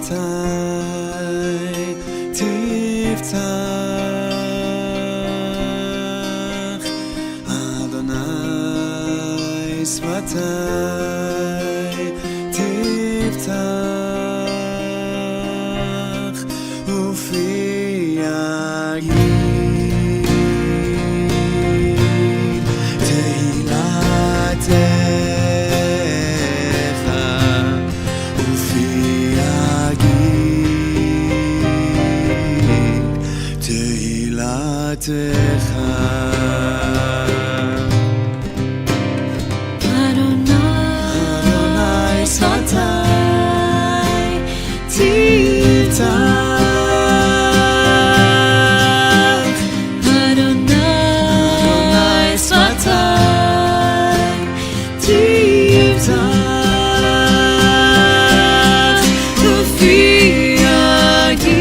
שפתיי תפתח, אדוני שפתיי תפתח, ופי יגיד תהילתך, ופי יגיד תהילתך. אדוני שפתיי תפתח, אדוני שפתיי תפתח, ופי יגיד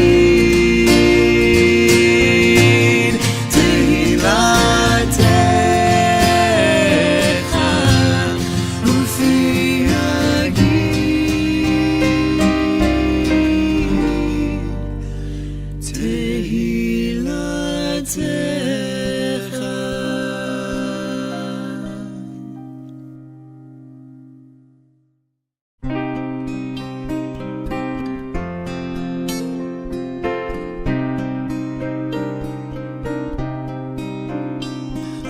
תהילתך, ופי יגיד תהילתך.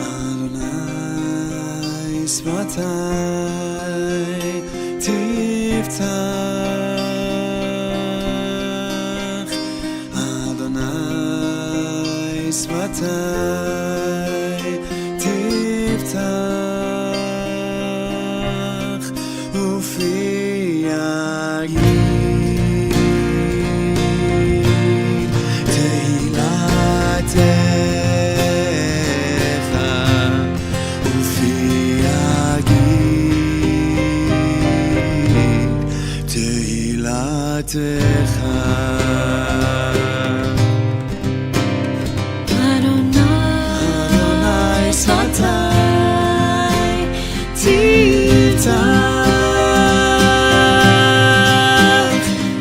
אדוני שפתיי תפתח, אדוני שפתיי תפתח, ופי יגיד תהילתך, ופי יגיד תהילתך. אדוני שפתיי תפתח,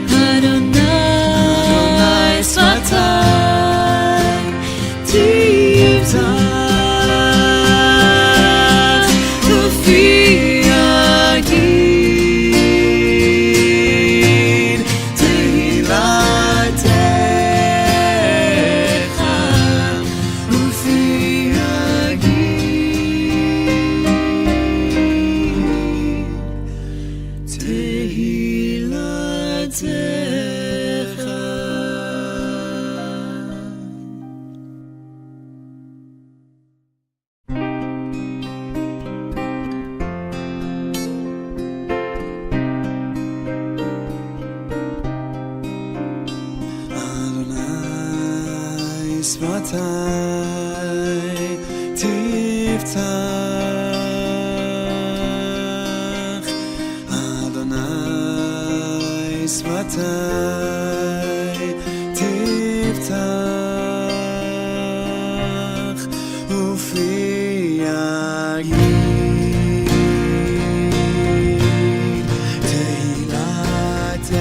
אדוני שפתיי תפתח, ופי יגיד תהילתך, ופי יגיד תהילתך. אדוני שפתיי תפתח, אדוני שפתיי תפתח, ופי יגיד תהילתך.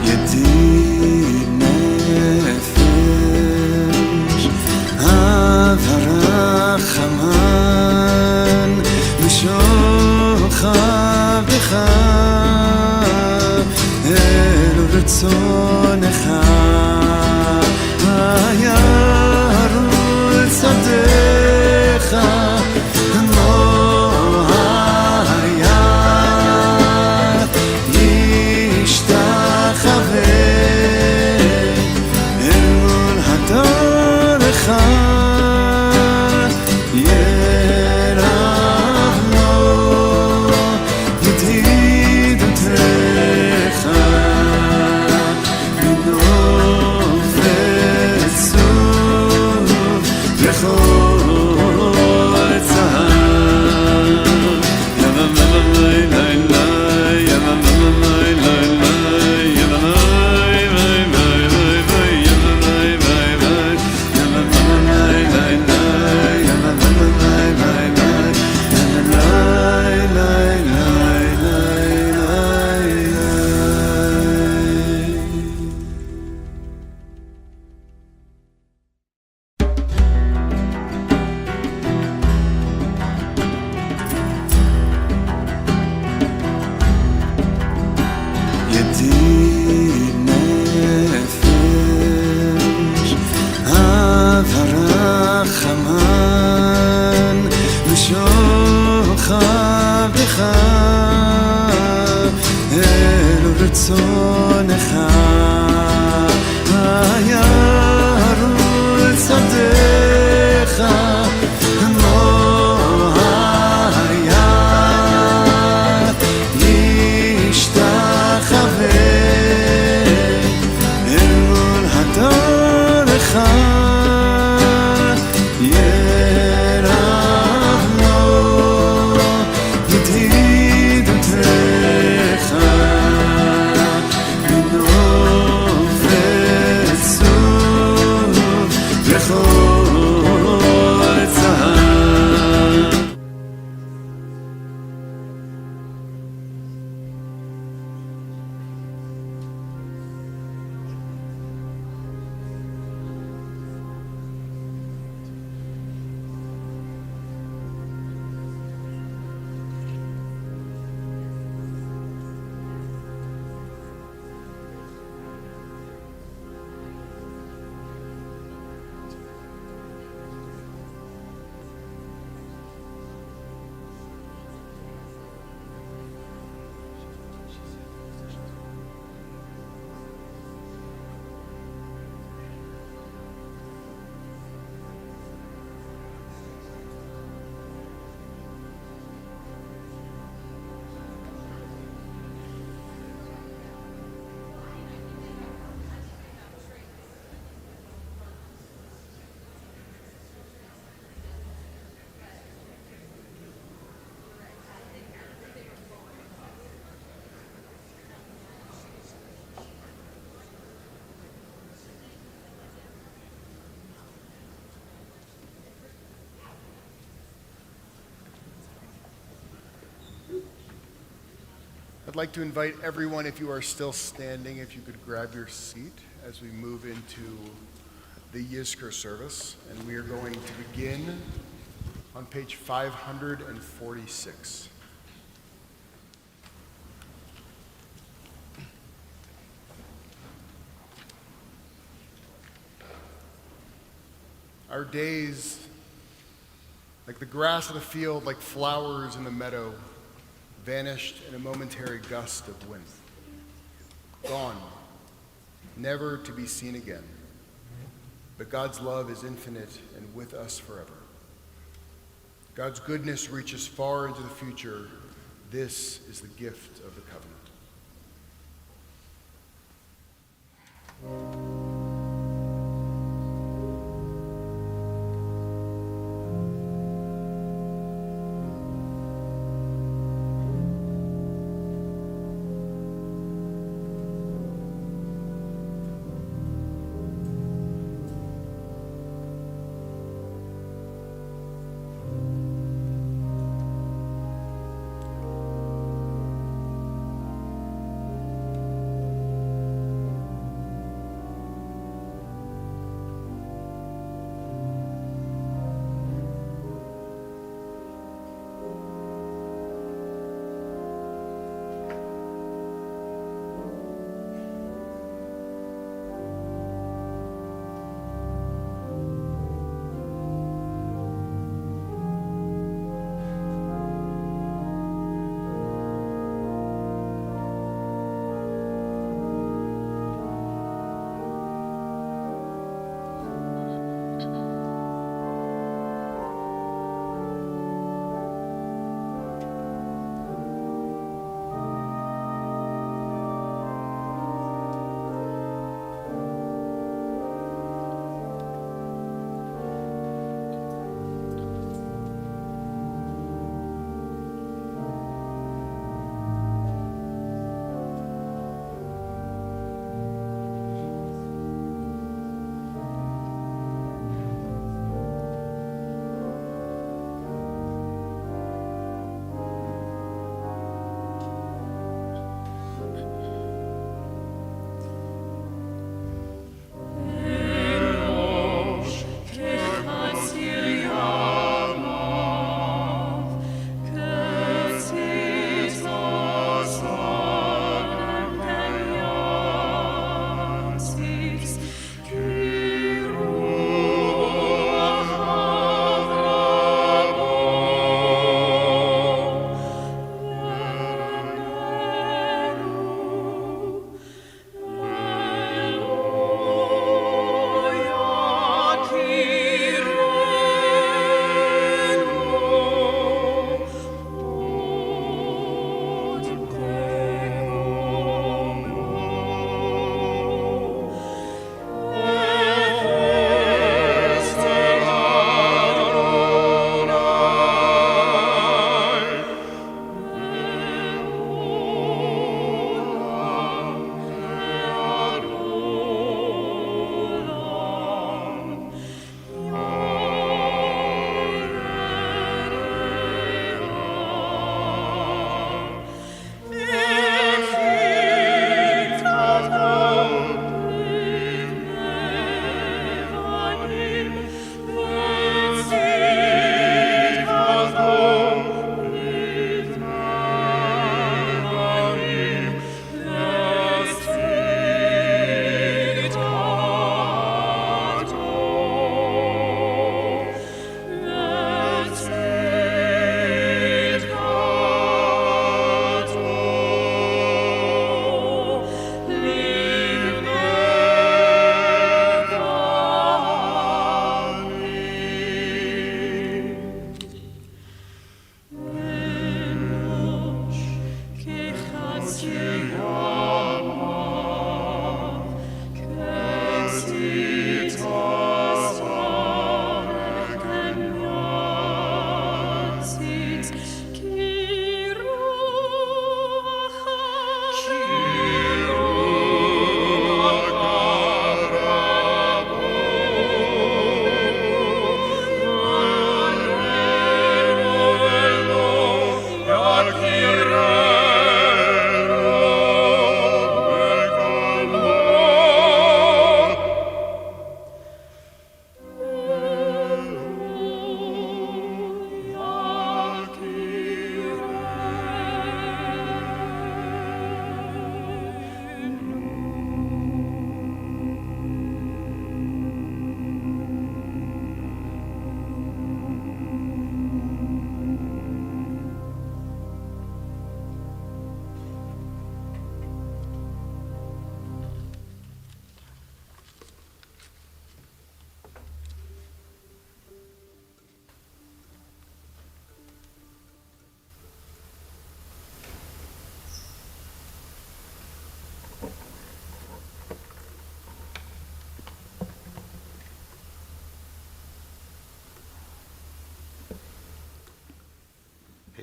ידיד נפש, אב הרחמן, ושוכב I'd like to invite everyone, if you are still standing, if you could grab your seat as we move into the Yizkor service. And we are going to begin on page 546. Our days, like the grass of the field, like flowers in the meadow, vanished in a momentary gust of wind. Gone, never to be seen again. But God's love is infinite and with us forever. God's goodness reaches far into the future. This is the gift of the covenant.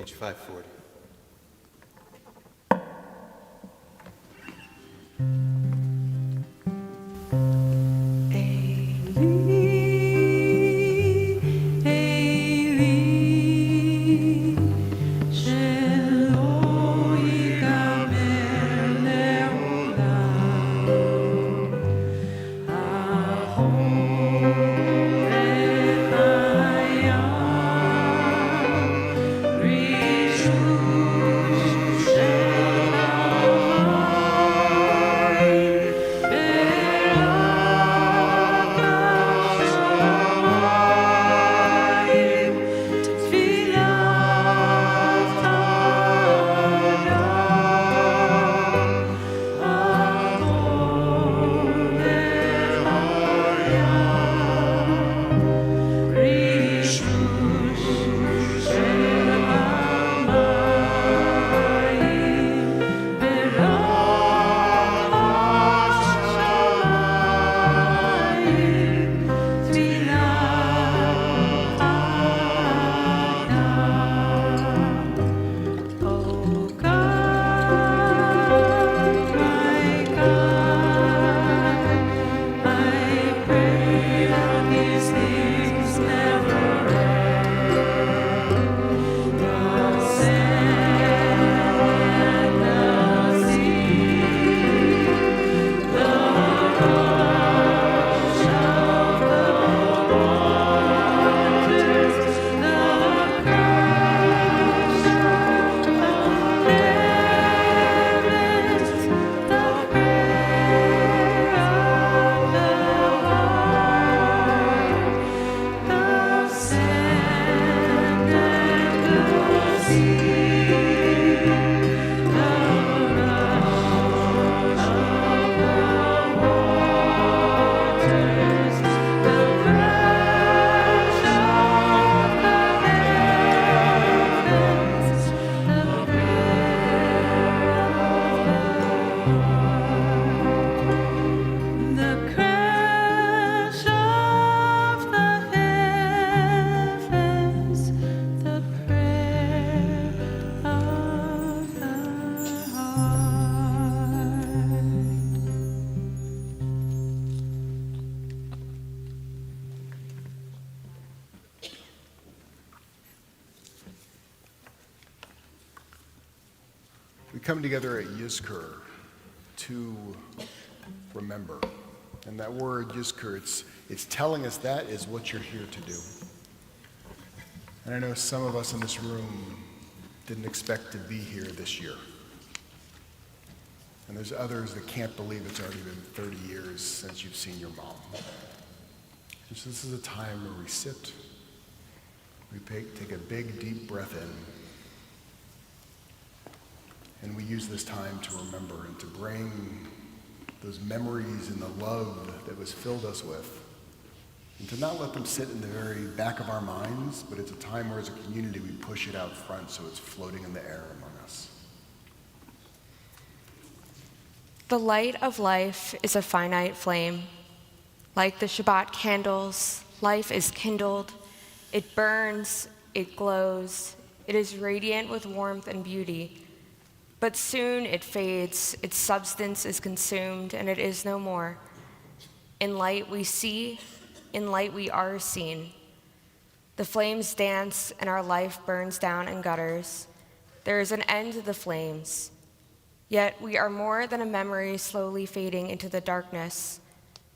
page 540. We come together at Yizkor to remember. And that word, Yizkor, it's telling us that is what you're here to do. And I know some of us in this room didn't expect to be here this year. And there's others that can't believe it's already been 30 years since you've seen your mom. And so this is a time where we sit, we take a big, deep breath in, and we use this time to remember and to bring those memories and the love that was filled us with, and to not let them sit in the very back of our minds, but it's a time where as a community we push it out front so it's floating in the air among us. The light of life is a finite flame. Like the Shabbat candles, life is kindled. It burns, it glows, it is radiant with warmth and beauty. But soon it fades, its substance is consumed, and it is no more. In light we see, in light we are seen. The flames dance, and our life burns down and gutters. There is an end to the flames. Yet we are more than a memory slowly fading into the darkness.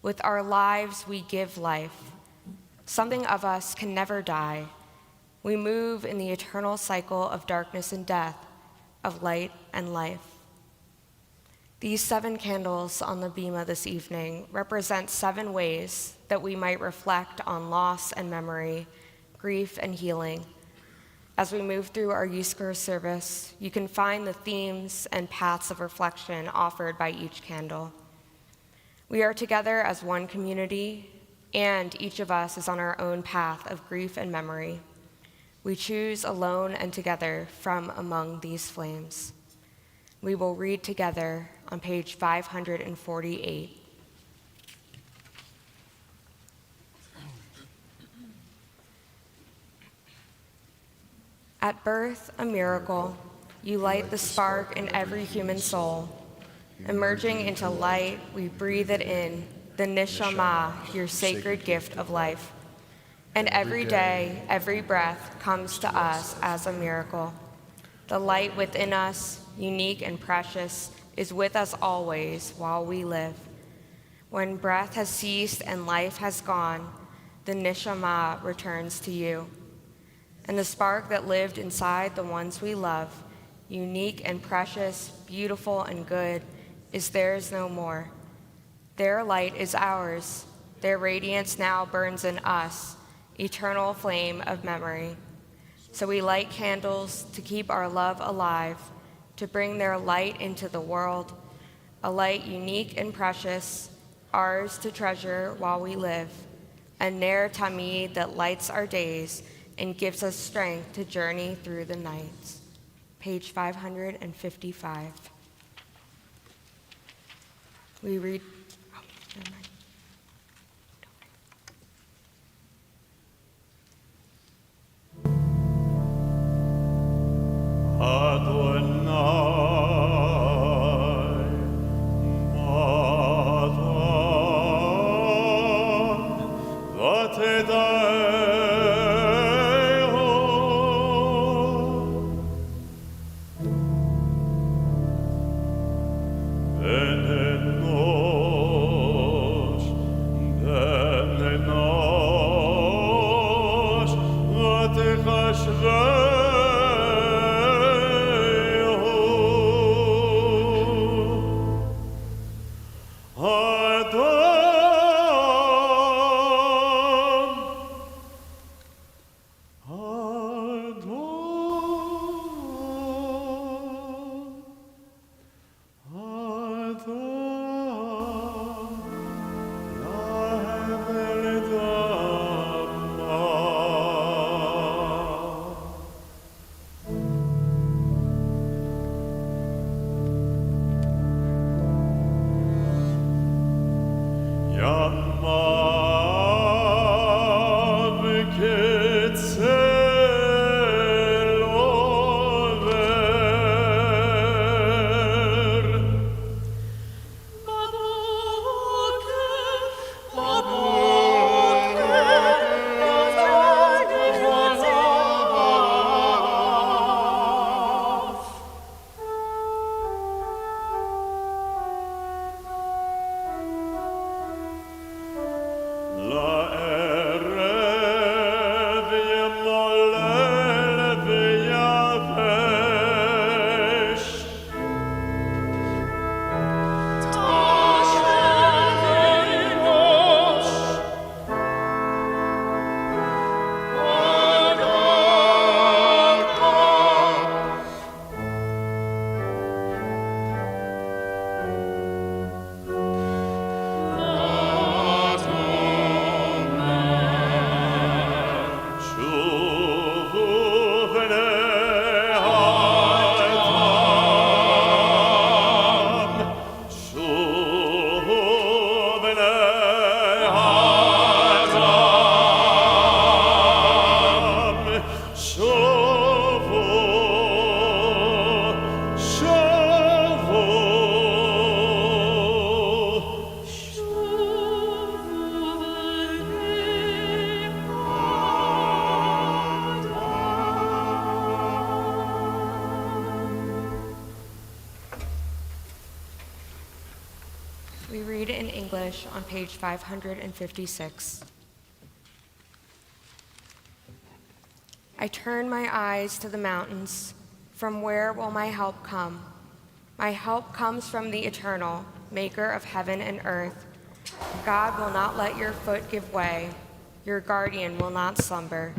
With our lives we give life. Something of us can never die. We move in the eternal cycle of darkness and death, of light and life. These 7 candles on the bima this evening represent 7 ways that we might reflect on loss and memory, grief and healing. As we move through our Yizkor service, you can find the themes and paths of reflection offered by each candle. We are together as one community, and each of us is on our own path of grief and memory. We choose alone and together from among these flames. We will read together on page 548. At birth, a miracle, you light the spark in every human soul. Emerging into light, we breathe it in, the neshama, your sacred gift of life. And every day, every breath comes to us as a miracle. The light within us, unique and precious, is with us always while we live. When breath has ceased and life has gone, the neshama returns to you. And the spark that lived inside the ones we love, unique and precious, beautiful and good, is theirs no more. Their light is ours. Their radiance now burns in us, eternal flame of memory. So we light candles to keep our love alive, to bring their light into the world, a light unique and precious, ours to treasure while we live, a ner tamid that lights our days and gives us strength to journey through the nights. Page 555. We read, never mind. We read in English on page 556. I turn my eyes to the mountains. From where will my help come? My help comes from the Eternal, maker of heaven and earth. God will not let your foot give way. Your guardian will not slumber.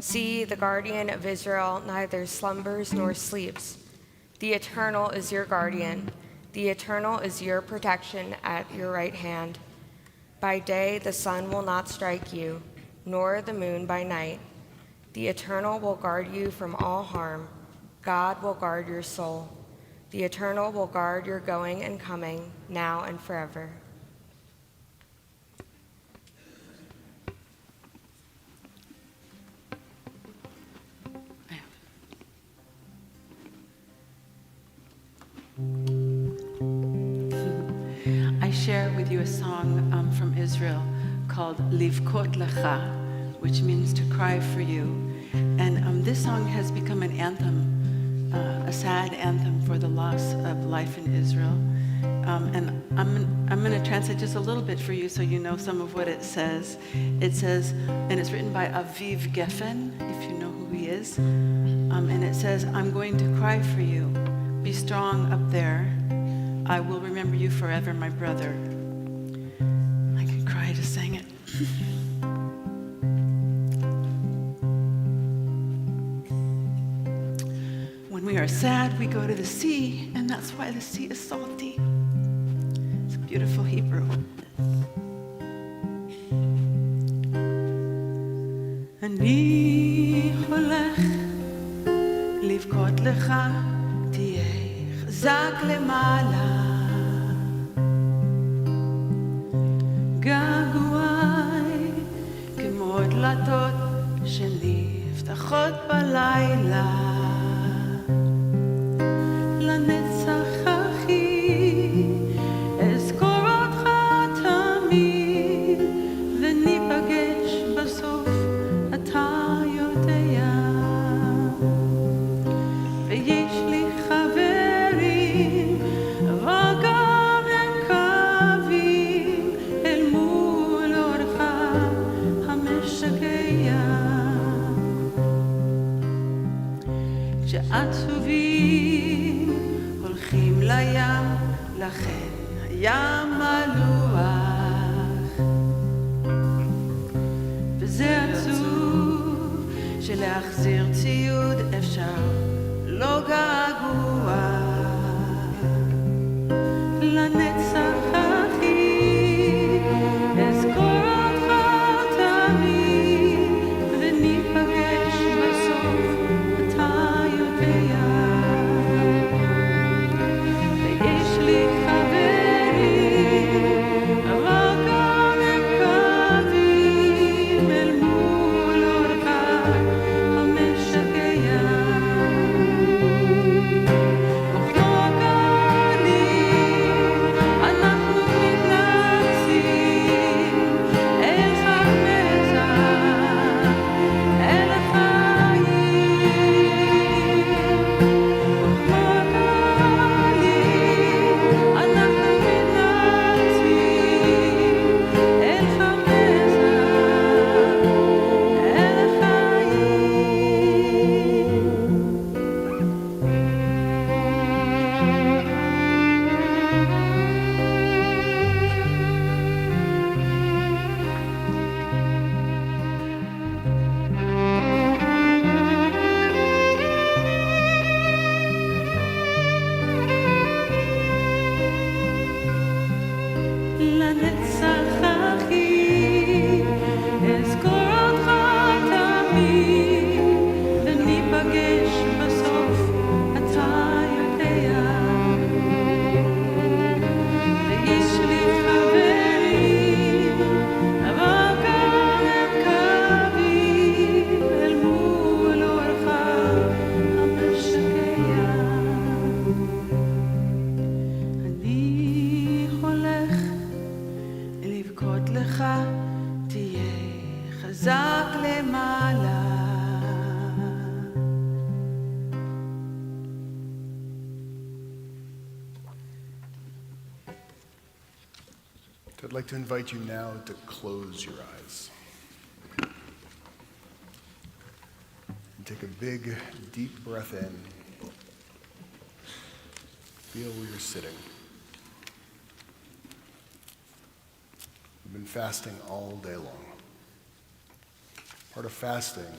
See, the guardian of Israel neither slumbers nor sleeps. The Eternal is your guardian. The Eternal is your protection at your right hand. By day the sun will not strike you, nor the moon by night. The Eternal will guard you from all harm. God will guard your soul. The Eternal will guard your going and coming, now and forever. with you a song from Israel called Livkot Lecha, which means to cry for you. And this song has become an anthem, a sad anthem for the loss of life in Israel. And I'm going to translate just a little bit for you so you know some of what it says. It says, and it's written by Aviv Geffen, if you know who he is. And it says, I'm going to cry for you. Be strong up there. I will remember you forever, my brother. I can cry just saying it. When we are sad, we go to the sea, and that's why the sea is salty. It's a beautiful Hebrew. אני הולך לבכות לך, תהיה חזק למעלה. געגועי כמו דלתות שנפתחות בלילה. לנצח אחי אזכור אותך תמיד, וניפגש בסוף אתה יודע. ויש לי חברים אבל גם הם קווים אל מול אורך המשגע. כשעצובים הולכים לים, לכן הים מלוח. וזה עצוב שלהחזיר ציוד אפשר, לא געגוע. לנצח אחי אזכור אותך תמיד, וניפגש בסוף אתה יודע. ויש לי חברים אבל גם הם קווים אל מול אורך המשגע. וכמו הגלים אנחנו מתנגשים אל חמזת, אל החיים. וכמו הגלים אנחנו מתנגשים אל חמזת, אל לנצח אחי אזכור אותך תמיד, וניפגש בסוף אתה יודע. ויש לי חברים אבל גם הם קווים אל מול אורך המשגע. אני הולך לבכות לך, תהיה חזק למעלה. I'd like to invite you now to close your eyes. And take a big, deep breath in. Feel where you're sitting. You've been fasting all day long. Part of fasting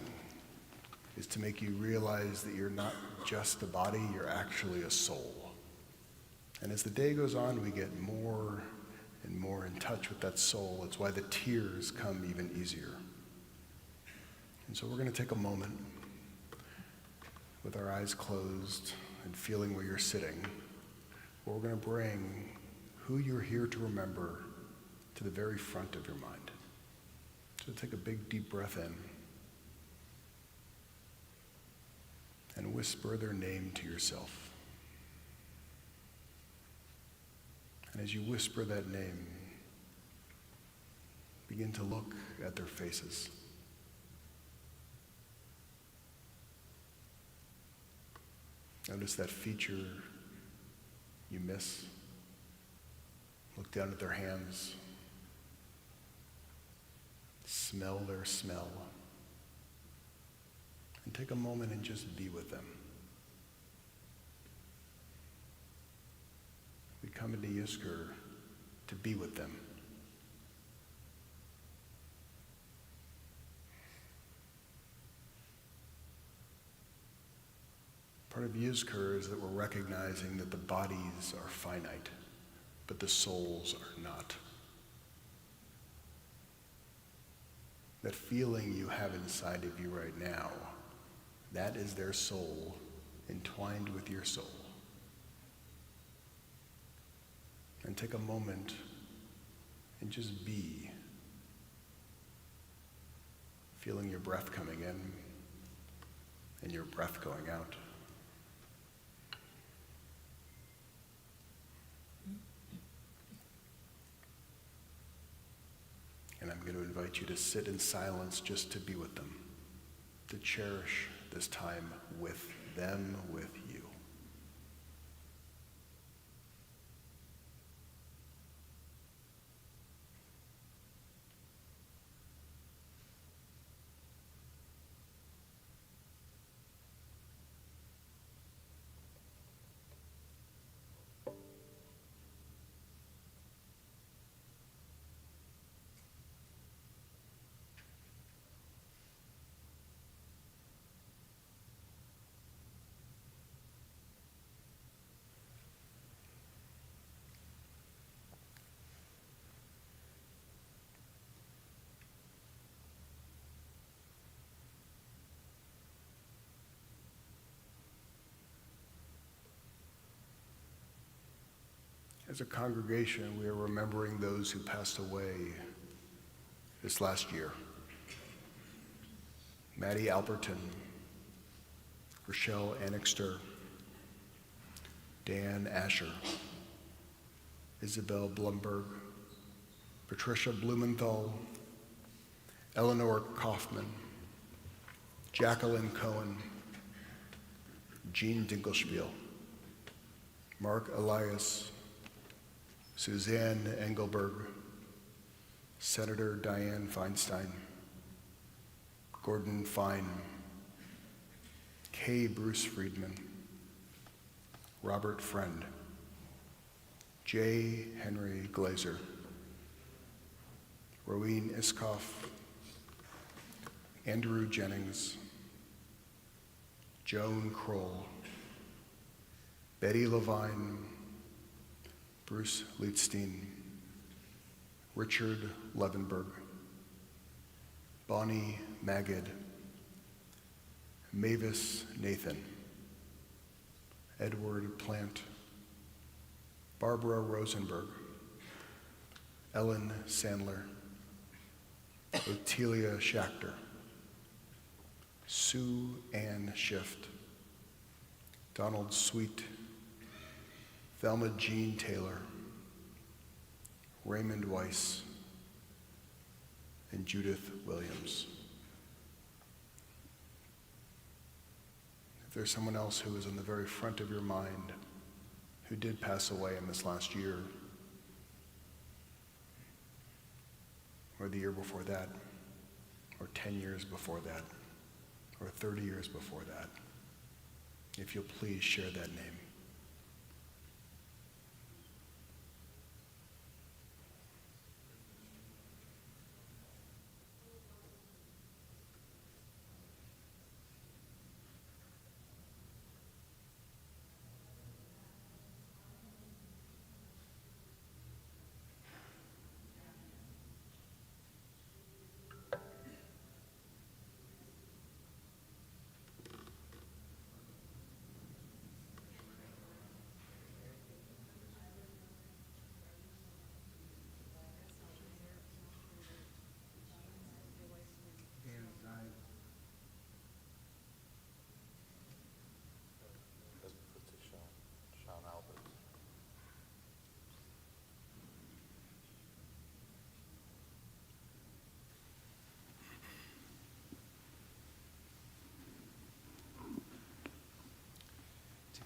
is to make you realize that you're not just a body, you're actually a soul. And as the day goes on, we get more and more in touch with that soul. It's why the tears come even easier. And so we're going to take a moment with our eyes closed and feeling where you're sitting. We're going to bring who you're here to remember to the very front of your mind. So take a big deep breath in and whisper their name to yourself. And as you whisper that name, begin to look at their faces. Notice that feature you miss. Look down at their hands. Smell their smell. And take a moment and just be with them. We come into Yizkor to be with them. Part of Yizkor is that we're recognizing that the bodies are finite, but the souls are not. That feeling you have inside of you right now, that is their soul entwined with your soul. And take a moment and just be, feeling your breath coming in and your breath going out. And I'm going to invite you to sit in silence just to be with them, to cherish this time with them, with you. As a congregation, we are remembering those who passed away this last year. Maddie Alberton, Rochelle Annixter, Dan Asher, Isabel Blumberg, Patricia Blumenthal, Eleanor Kaufman, Jacqueline Cohen, Jean Dinkelspiel, Mark Elias, Suzanne Engelberg, Senator Dianne Feinstein, Gordon Fine, K. Bruce Friedman, Robert Friend, J. Henry Glazer, Rowene Iskoff, Andrew Jennings, Joan Kroll, Betty Levine, Bruce Lietstein, Richard Levenberg, Bonnie Magid, Mavis Nathan, Edward Plant, Barbara Rosenberg, Ellen Sandler, Otelia Schachter, Sue Ann Shift, Donald Sweet, Thelma Jean Taylor, Raymond Weiss, and Judith Williams. If there's someone else who is on the very front of your mind who did pass away in this last year, or the year before that, or 10 years before that, or 30 years before that, if you'll please share that name.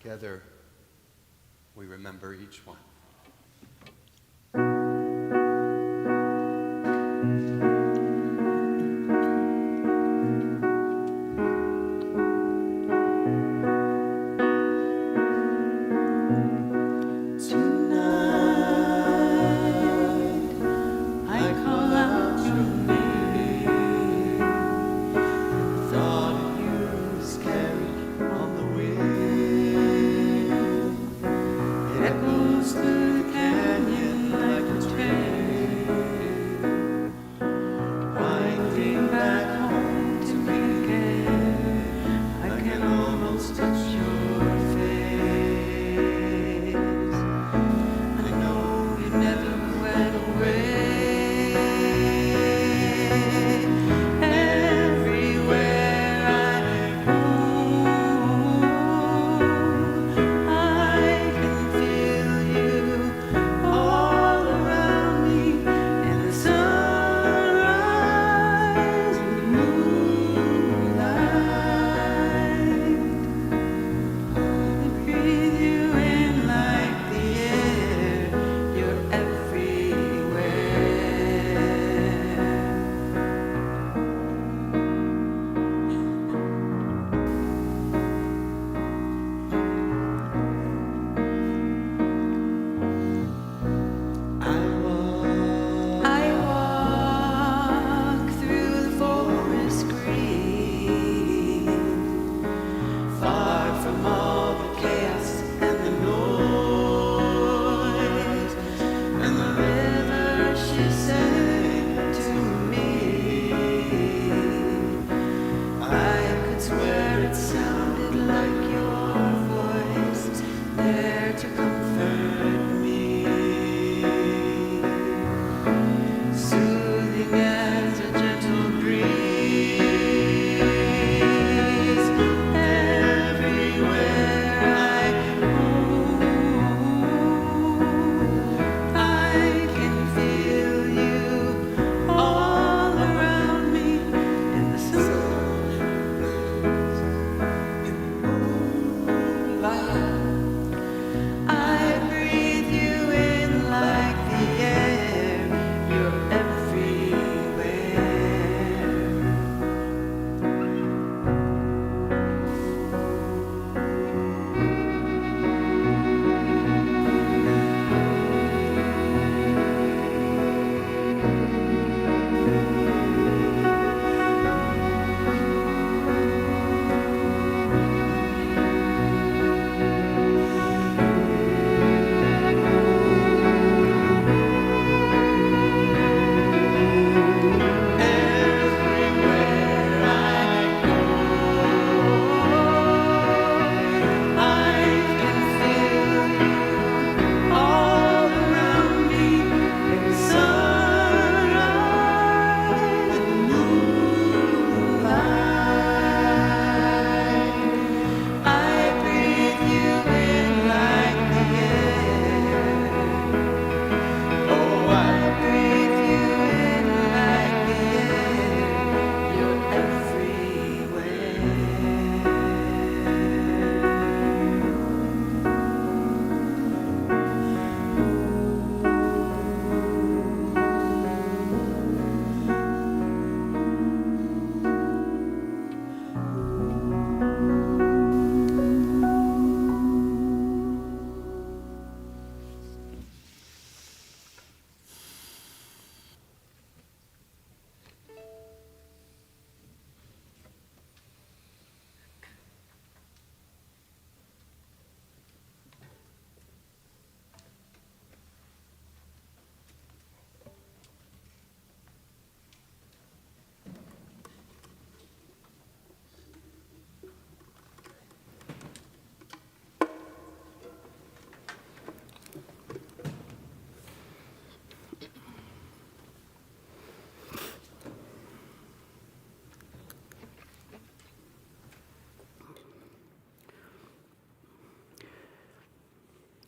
Together, we remember each one.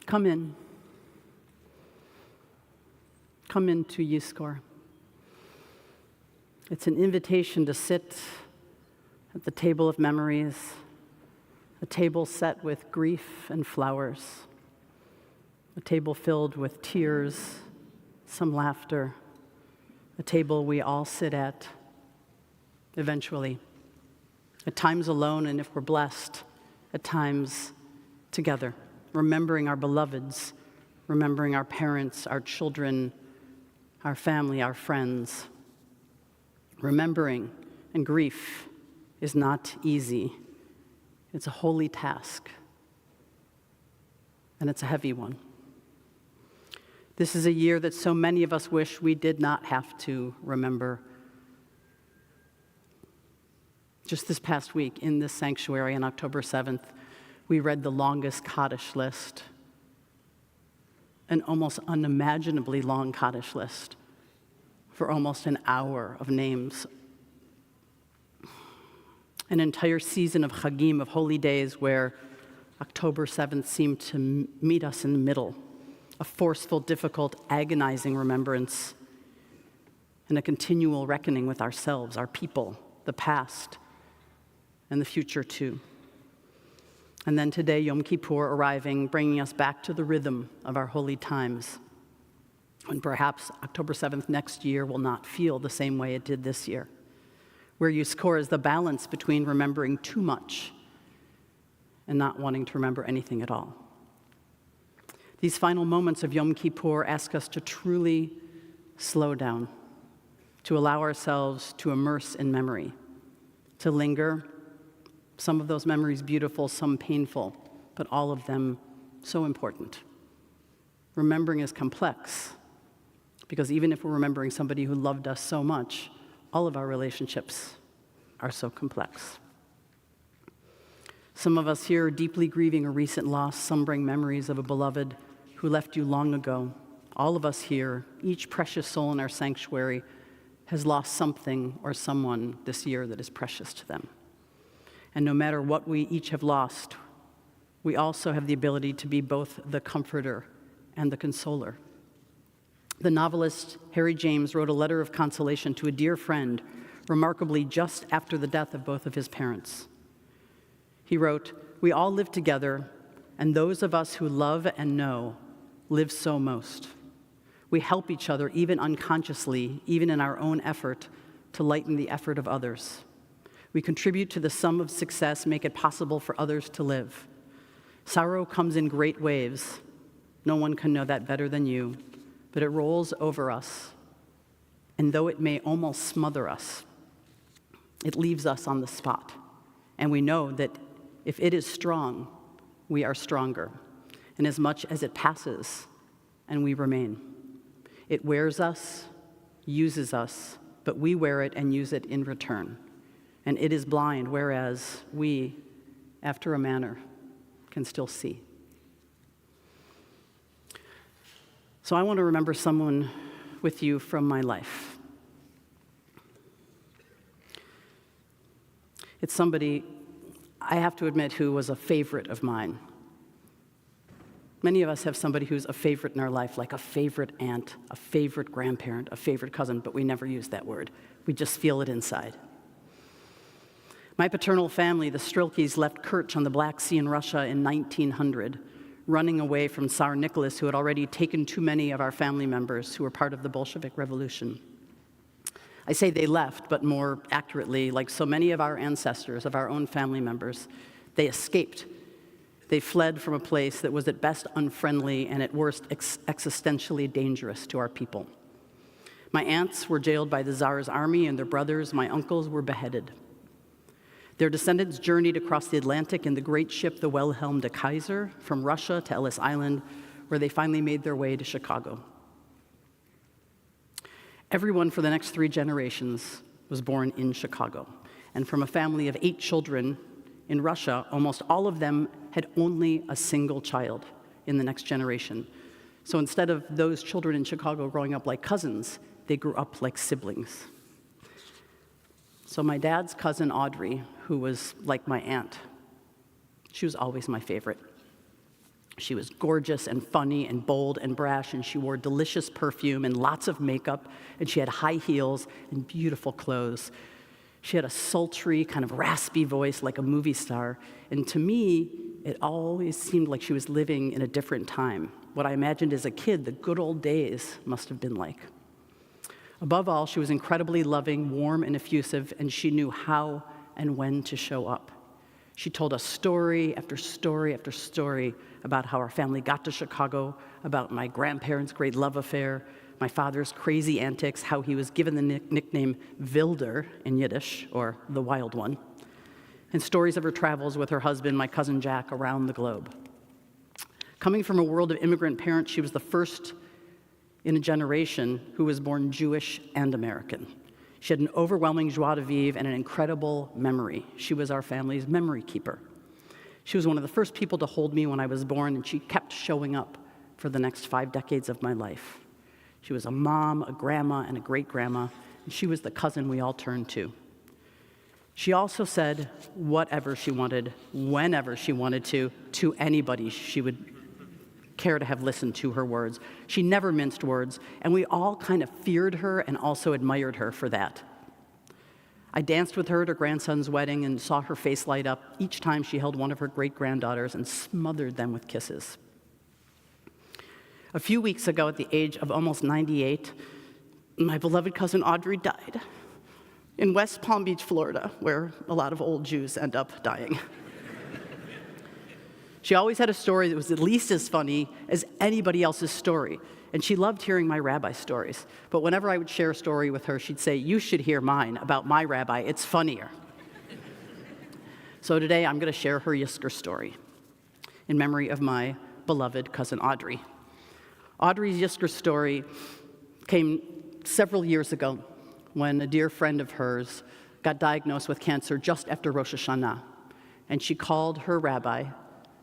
Come in. Come into Yizkor. It's an invitation to sit at the table of memories A table set with grief and flowers. A table filled with tears, some laughter. A table we all sit at, eventually. At times alone, and if we're blessed, at times together. Remembering our beloveds, remembering our parents, our children, our family, our friends. Remembering and grief is not easy. It's a holy task, and it's a heavy one. This is a year that so many of us wish we did not have to remember. Just this past week, in this sanctuary on October 7th, we read the longest Kaddish list, an almost unimaginably long Kaddish list, for almost an hour of names. An entire season of Chagim, of holy days, where October 7th seemed to meet us in the middle. A forceful, difficult, agonizing remembrance, and a continual reckoning with ourselves, our people, the past, and the future too. And then today, Yom Kippur arriving, bringing us back to the rhythm of our holy times. And perhaps October 7th next year will not feel the same way it did this year, where Yizkor is the balance between remembering too much and not wanting to remember anything at all. These final moments of Yom Kippur ask us to truly slow down, to allow ourselves to immerse in memory, to linger, some of those memories beautiful, some painful, but all of them so important. Remembering is complex, because even if we're remembering somebody who loved us so much, all of our relationships are so complex. Some of us here are deeply grieving a recent loss. Some bring memories of a beloved who left you long ago. All of us here, each precious soul in our sanctuary, has lost something or someone this year that is precious to them. And no matter what we each have lost, we also have the ability to be both the comforter and the consoler. The novelist Harry James wrote a letter of consolation to a dear friend, remarkably just after the death of both of his parents. He wrote, "We all live together, and those of us who love and know live so most. We help each other, even unconsciously, even in our own effort, to lighten the effort of others. We contribute to the sum of success, make it possible for others to live. Sorrow comes in great waves. No one can know that better than you, but it rolls over us. And though it may almost smother us, it leaves us on the spot. And we know that if it is strong, we are stronger. And as much as it passes, and we remain. It wears us, uses us, but we wear it and use it in return. And it is blind, whereas we, after a manner, can still see." So I want to remember someone with you from my life. It's somebody, I have to admit, who was a favorite of mine. Many of us have somebody who's a favorite in our life, like a favorite aunt, a favorite grandparent, a favorite cousin, but we never use that word. We just feel it inside. My paternal family, the Strilkis, left Kerch on the Black Sea in Russia in 1900, running away from Tsar Nicholas, who had already taken too many of our family members who were part of the Bolshevik Revolution. I say they left, but more accurately, like so many of our ancestors, of our own family members, they escaped. They fled from a place that was at best unfriendly and at worst existentially dangerous to our people. My aunts were jailed by the Tsar's army, and their brothers, my uncles, were beheaded. Their descendants journeyed across the Atlantic in the great ship, the Wilhelm de Kaiser, from Russia to Ellis Island, where they finally made their way to Chicago. Everyone for the next 3 generations was born in Chicago. And from a family of 8 children in Russia, almost all of them had only a single child in the next generation. So instead of those children in Chicago growing up like cousins, they grew up like siblings. So my dad's cousin Audrey, who was like my aunt, she was always my favorite. She was gorgeous and funny and bold and brash, and she wore delicious perfume and lots of makeup, and she had high heels and beautiful clothes. She had a sultry, kind of raspy voice like a movie star, and to me, it always seemed like she was living in a different time. What I imagined as a kid, the good old days must have been like. Above all, she was incredibly loving, warm, and effusive, and she knew how and when to show up. She told us story after story after story about how our family got to Chicago, about my grandparents' great love affair, my father's crazy antics, how he was given the nickname Wilder in Yiddish, or the Wild One, and stories of her travels with her husband, my cousin Jack, around the globe. Coming from a world of immigrant parents, she was the first in a generation who was born Jewish and American. She had an overwhelming joie de vivre and an incredible memory. She was our family's memory keeper. She was one of the first people to hold me when I was born, and she kept showing up for the next 5 decades of my life. She was a mom, a grandma, and a great-grandma, and she was the cousin we all turned to. She also said whatever she wanted, whenever she wanted to anybody she would care to have listened to her words. She never minced words, and we all kind of feared her and also admired her for that. I danced with her at her grandson's wedding and saw her face light up each time she held one of her great-granddaughters and smothered them with kisses. A few weeks ago, at the age of almost 98, my beloved cousin Audrey died in West Palm Beach, Florida, where a lot of old Jews end up dying. She always had a story that was at least as funny as anybody else's story, and she loved hearing my rabbi stories. But whenever I would share a story with her, she'd say, "You should hear mine about my rabbi, it's funnier." So today I'm going to share her Yizkor story in memory of my beloved cousin Audrey. Audrey's Yizkor story came several years ago when a dear friend of hers got diagnosed with cancer just after Rosh Hashanah, and she called her rabbi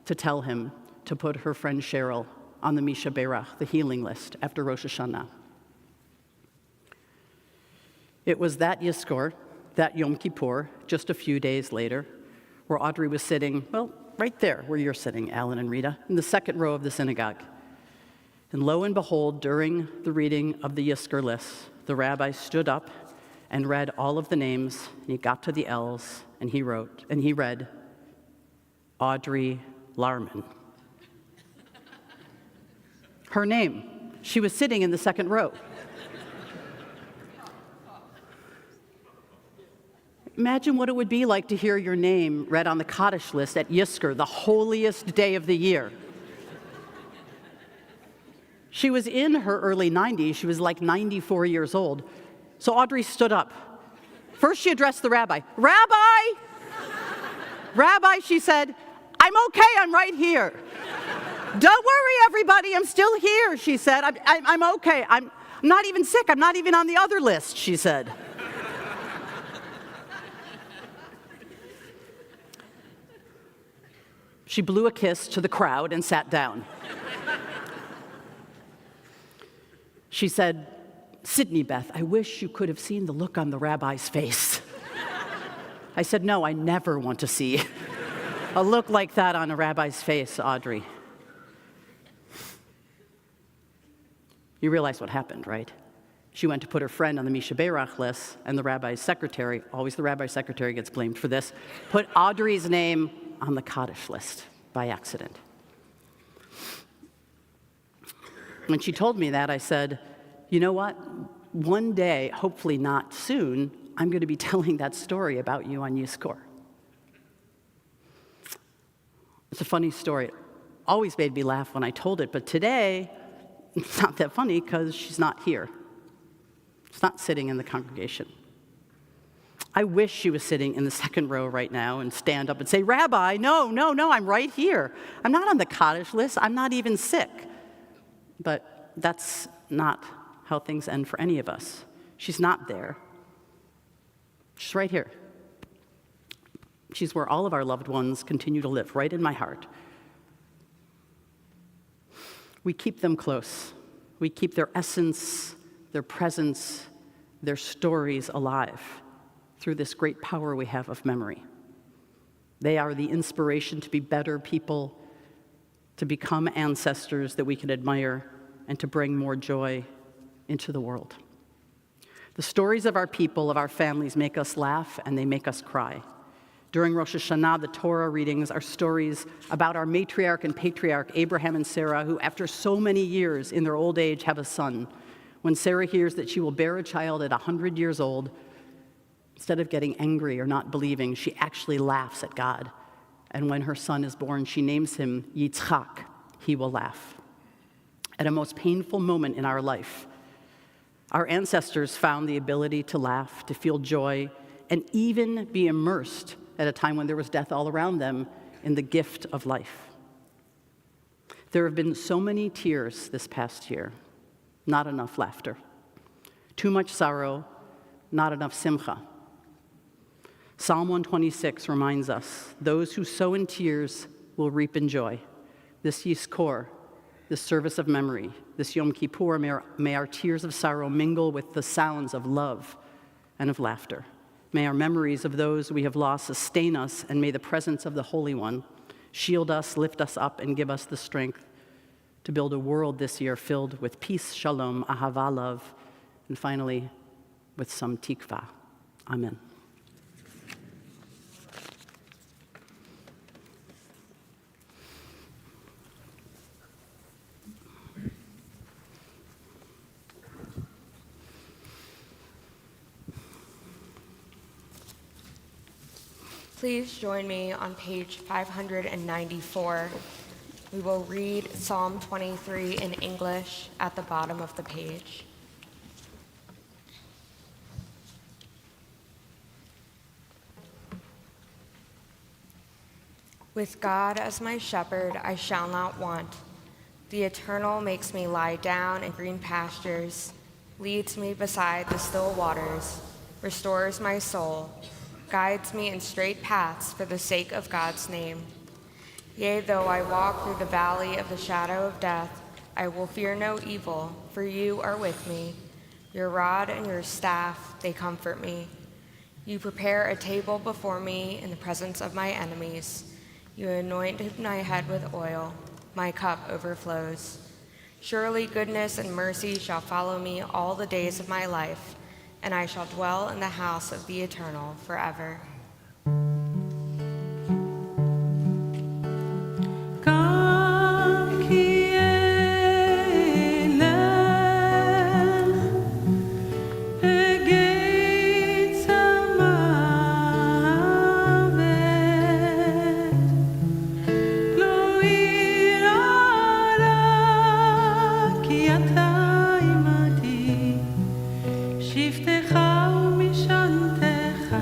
to tell him to put her friend Cheryl on the Misha Berach, the healing list, after Rosh Hashanah. It was that Yizkor, that Yom Kippur, just a few days later, where Audrey was sitting, well, right there where you're sitting, Alan and Rita, in the second row of the synagogue. And lo and behold, during the reading of the Yizkor list, the rabbi stood up and read all of the names, and he got to the L's, and he read, Audrey Larman. Her name. She was sitting in the second row. Imagine what it would be like to hear your name read on the Kaddish list at Yizkor, the holiest day of the year. She was in her early 90s. She was like 94 years old. So Audrey stood up. First, she addressed the rabbi. Rabbi! Rabbi, she said, "I'm okay, I'm right here." "Don't worry, everybody, I'm still here," she said. I'm okay. I'm not even sick. I'm not even on the other list, she said. She blew a kiss to the crowd and sat down. She said, "Sydney Beth, I wish you could have seen the look on the rabbi's face." I said, "No, I never want to see a look like that on a rabbi's face, Audrey." You realize what happened, right? She went to put her friend on the Misha Berach list, and the rabbi's secretary, always the rabbi's secretary gets blamed for this, put Audrey's name on the Kaddish list by accident. When she told me that, I said, "You know what? One day, hopefully not soon, I'm going to be telling that story about you on Yizkor." It's a funny story. It always made me laugh when I told it, but today, it's not that funny because she's not here. She's not sitting in the congregation. I wish she was sitting in the second row right now and stand up and say, "Rabbi, no, I'm right here. I'm not on the Kaddish list. I'm not even sick." But that's not how things end for any of us. She's not there. She's right here. She's where all of our loved ones continue to live, right in my heart. We keep them close. We keep their essence, their presence, their stories alive through this great power we have of memory. They are the inspiration to be better people, to become ancestors that we can admire, and to bring more joy into the world. The stories of our people, of our families, make us laugh and they make us cry. During Rosh Hashanah, the Torah readings are stories about our matriarch and patriarch, Abraham and Sarah, who after so many years in their old age have a son. When Sarah hears that she will bear a child at 100 years old, instead of getting angry or not believing, she actually laughs at God. And when her son is born, she names him Yitzchak. He will laugh. At a most painful moment in our life, our ancestors found the ability to laugh, to feel joy, and even be immersed at a time when there was death all around them in the gift of life. There have been so many tears this past year, not enough laughter. Too much sorrow, not enough simcha. Psalm 126 reminds us, those who sow in tears will reap in joy. This Yizkor, this service of memory, this Yom Kippur, may our tears of sorrow mingle with the sounds of love and of laughter. May our memories of those we have lost sustain us, and may the presence of the Holy One shield us, lift us up, and give us the strength to build a world this year filled with peace, shalom, ahava, love, and finally, with some tikva. Amen. Please join me on page 594. We will read Psalm 23 in English at the bottom of the page. With God as my shepherd, I shall not want. The Eternal makes me lie down in green pastures, leads me beside the still waters, restores my soul, guides me in straight paths for the sake of God's name. Yea, though I walk through the valley of the shadow of death, I will fear no evil, for you are with me. Your rod and your staff, they comfort me. You prepare a table before me in the presence of my enemies. You anoint my head with oil. My cup overflows. Surely goodness and mercy shall follow me all the days of my life, and I shall dwell in the house of the Eternal forever. שבטך ומשענתך,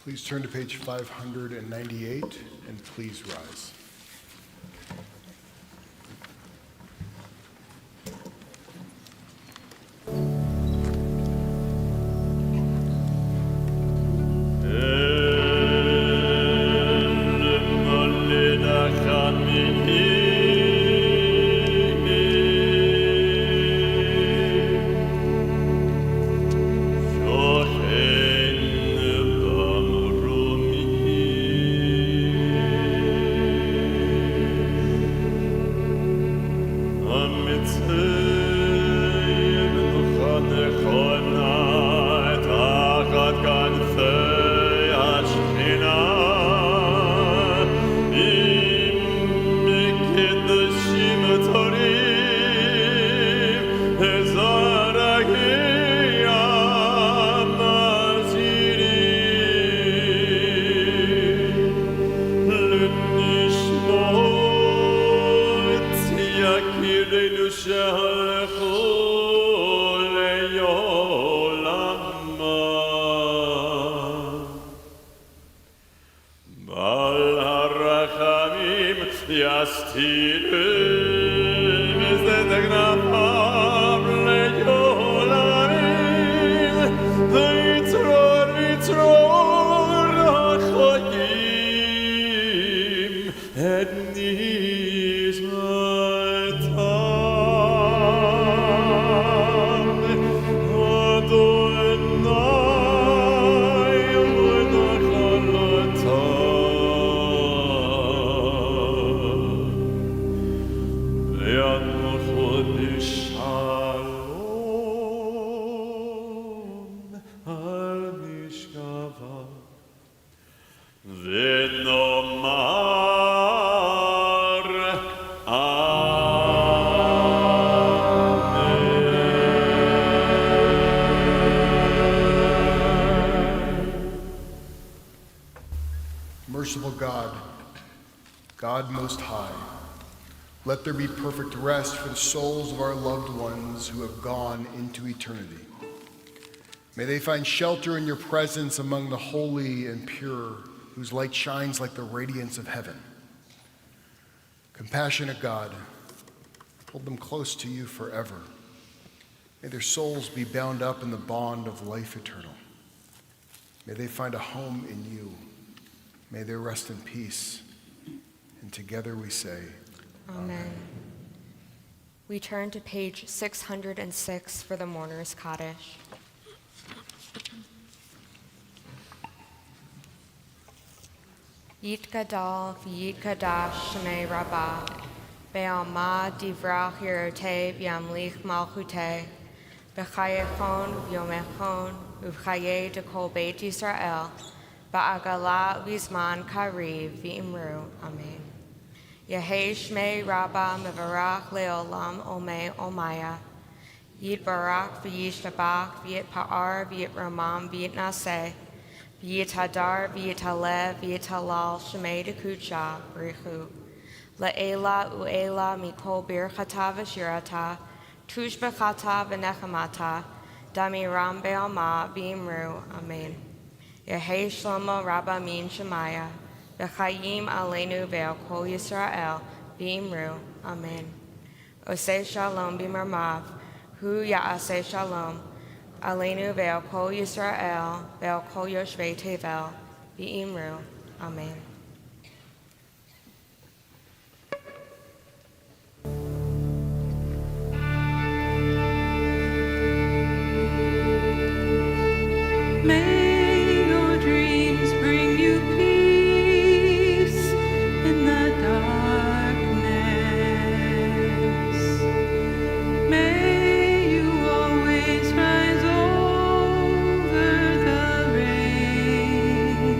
Please turn to page 598 and please rise. Merciful God, God Most High, let there be perfect rest for the souls of our loved ones who have gone into eternity. May they find shelter in your presence among the holy and pure, whose light shines like the radiance of heaven. Compassionate God, hold them close to you forever. May their souls be bound up in the bond of life eternal. May they find a home in you. May they rest in peace. And together we say, Amen. We turn to page 606 for the Mourner's Kaddish. Yitgadal v'yitgadash shemei Rabbah, be'alma divrach yerotei v'yamlich malchutei, b'chayechon v'yomechon uv'chayei dekol beit Yisrael, ba'agala v'zman kariv v'imru. Amen. Yehei shmei Rabbah mevarach leolam omei omaya, yitbarach v'yishtabach v'yitpa'ar v'yitramam v'yitnaseh, v'yithadar v'yitalev v'yitalal shemei dekucha brichu. Le'ela u'ela mikol birchata v'shirata, tushbechata v'nechamata, damiram be'alma v'imru. Amen. Yehei shlomo Rabbah min shemaya, v'chayim aleinu ve'al kol Yisrael v'imru. Amen. Oseh shalom b'marmav, hu ya'aseh shalom, aleinu ve'al kol Yisrael ve'al kol yoshvei tevel v'imru. Amen. May your dreams bring you peace in the darkness. May you always rise over the rain.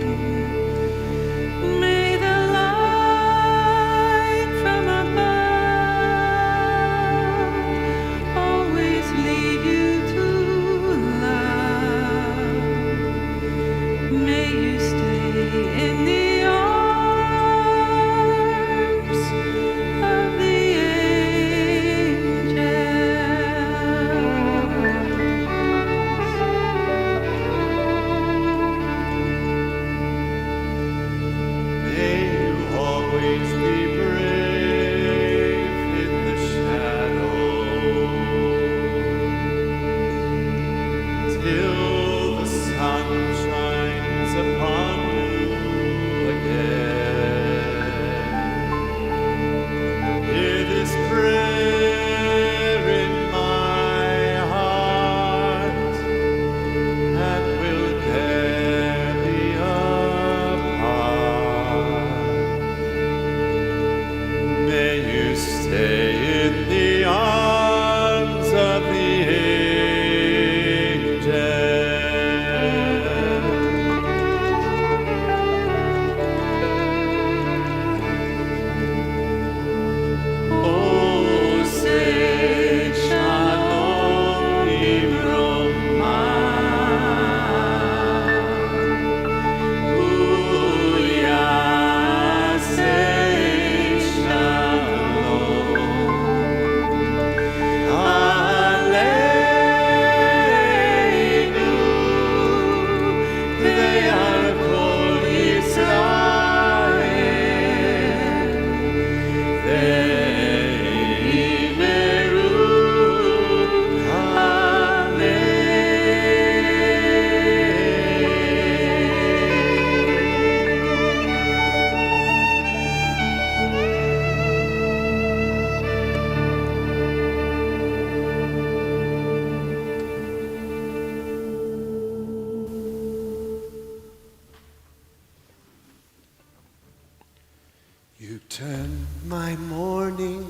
turn my mourning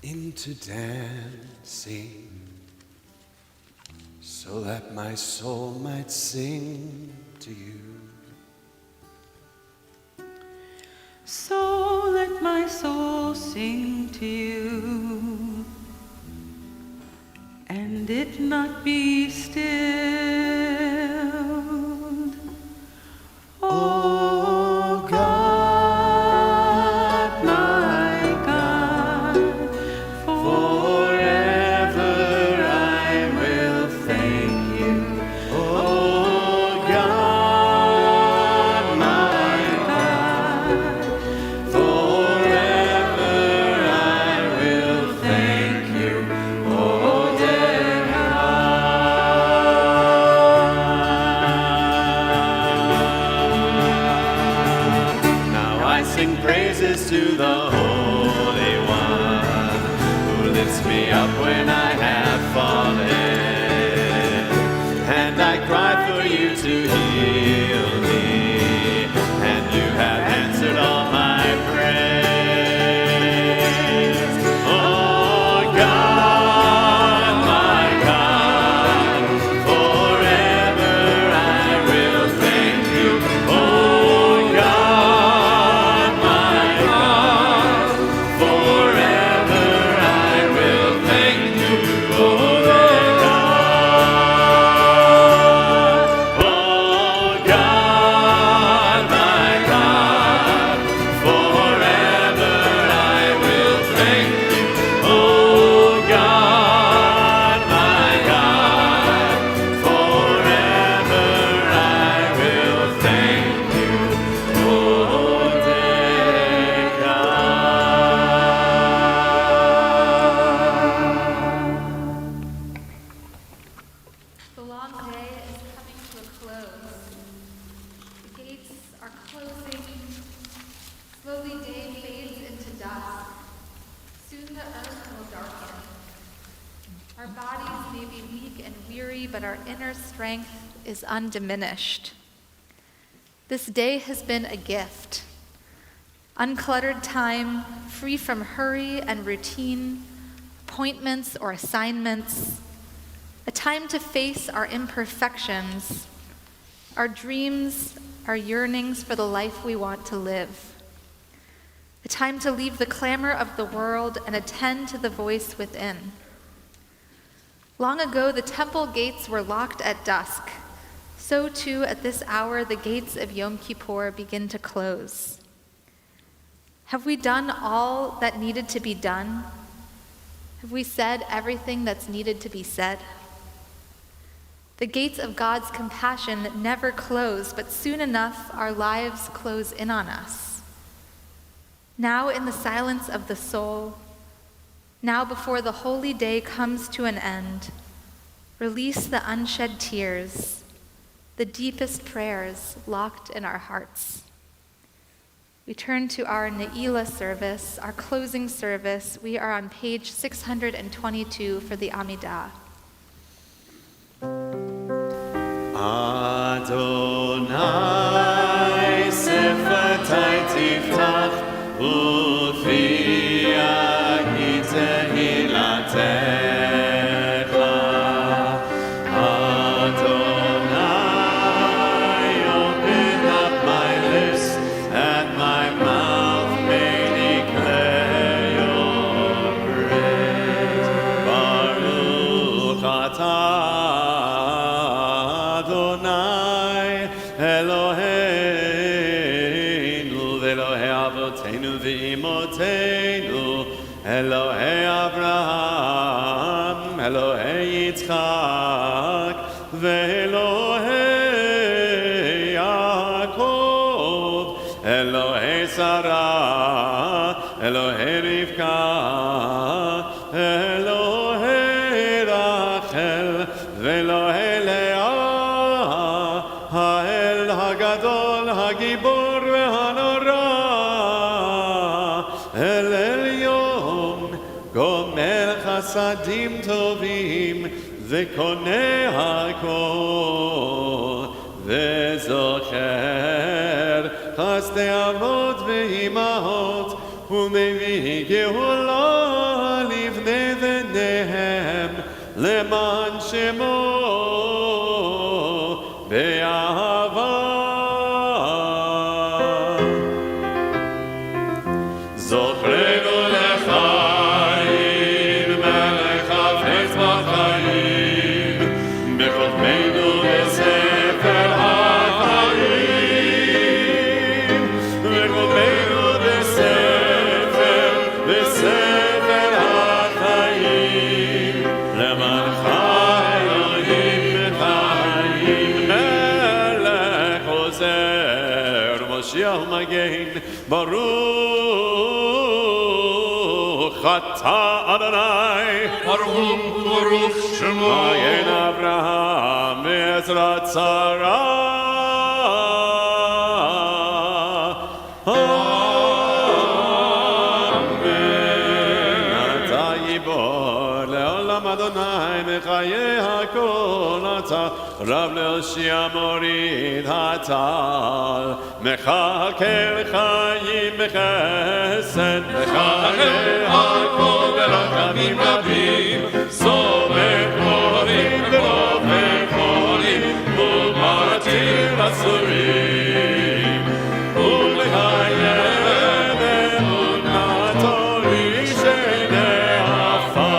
into dancing, so that my soul might sing to you. So let my soul sing to you, and it not be stilled. Oh God, my God, forever I will thank you. Oh God, my God, forever I will thank you. Oh dear God. Now I sing praises to the Holy One, who lifts me up when I have fallen, and I cry for you to heal me, and you have answered all my prayers. Oh God, my God, forever I will thank you. Oh God, my God, forever I will thank you. Oh dear God. Oh God, my God, forever I will thank you. Oh God, my God, forever I will thank you. Oh dear God. The long day is coming to a close. The gates are closing. Slowly day fades into dusk. Soon the earth will darken. Our bodies may be weak and weary, but our inner strength is undiminished. This day has been a gift. Uncluttered time, free from hurry and routine, appointments or assignments. A time to face our imperfections, our dreams, our yearnings for the life we want to live. A time to leave the clamor of the world and attend to the voice within. Long ago, the temple gates were locked at dusk. So too, at this hour, the gates of Yom Kippur begin to close. Have we done all that needed to be done? Have we said everything that's needed to be said? The gates of God's compassion never close, but soon enough our lives close in on us. Now in the silence of the soul, now before the holy day comes to an end, release the unshed tears, the deepest prayers locked in our hearts. We turn to our Neilah service, our closing service. We are on page 622 for the Amidah. Adonai sefatai tiftach ufi tehilatecha. Adonai, open up my lips and my mouth may declare your praise. Baruch atah Adonai Eloheinu ve'Elohei avoteinu ve'imoteinu Elohei Avraham Elohei Yitzchak ve'Elohei Yaakov Elohei Sarah Elohei Rivka Elohei Rachel ve'Elohei Leah האל הגדול, הגיבור והנורא, אל עליון, גומר חסדים טובים, וקונה הכל, וזוכר חסדי אבות לאמהות ומביא גאולה לבני בניהם למען שמו באהבה. זוכרנו לחיים מלך חפץ בחיים בחותמנו בספר החיים בחותמנו בספר החיים למענך אלוהים בחיים מלך עוזר מושיע ומגן ברוך אתה אדוני ברוך שמו מגן אברהם בעזרת שרה אמן. אתה גיבור לעולם אדוני מחיי הכל אתה רב להושיע מוריד הטל מחכה לחיים בחסד מחכה הכל ברחמים רבים סובב חולים ובופן חולים ומרתיר אסורים ולחיים אמונתו לשני עפר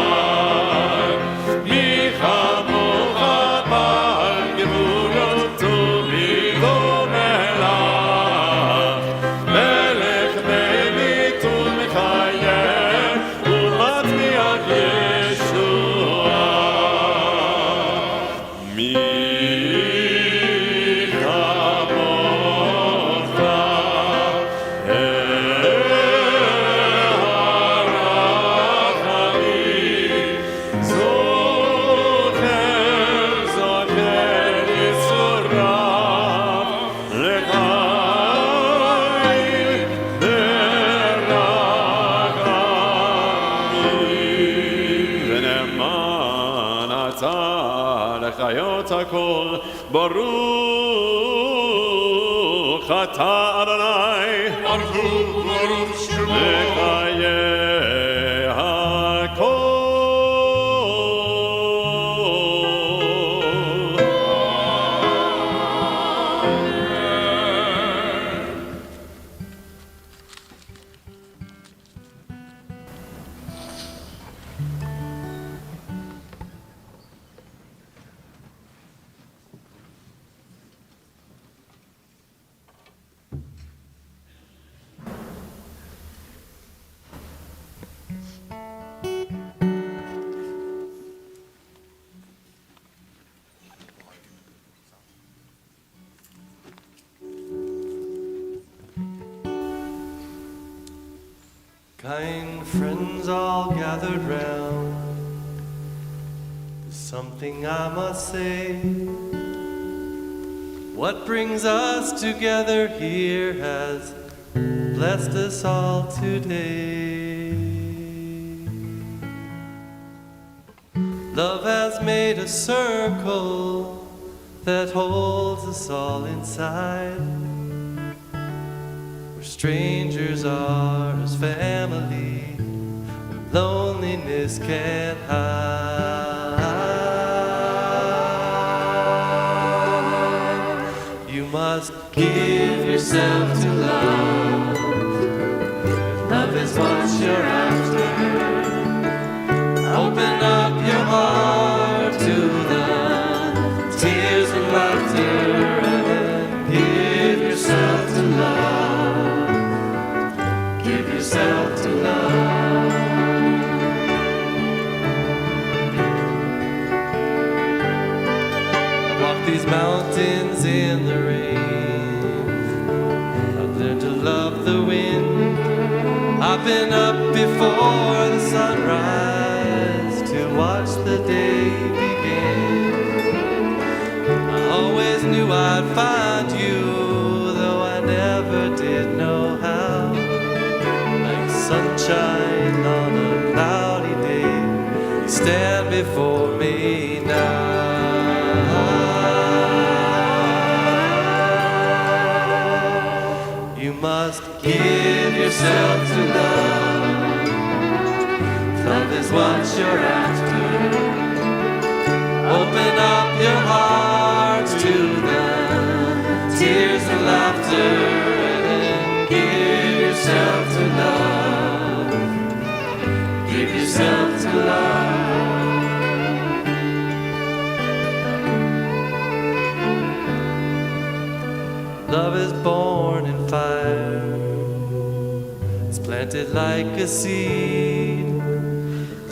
מי כמוך בעל גבורות ומידו מלך מלך ממיט ומחיה ומטמיע ישועה מי כמוך הרחמים זוכר ייסוריו לחיים ברחמים ונאמן אתה לחיות הכל ברוך אתה אדוני ברוך שמו לחיי הכל Kind friends all gathered round, there's something I must say. What brings us together here has blessed us all today. Love has made a circle that holds us all inside. Strangers are as family, and loneliness can't hide. You must give yourself to love. Love is what you're after. Open up your heart to the tears and laughter, and give yourself to love. Give yourself to love. Walk these mountains in the rain. I've learned to love the wind. I've been up before the sunrise to watch the day begin. I always knew I'd find you, though I never did know how. Like sunshine on a cloudy day, you stand before me now. You must give yourself to love. Love is what you're after. Open up your hearts to the tears and laughter, and give yourself to love. Give yourself to love. Love is born in fire. It's planted like a seed.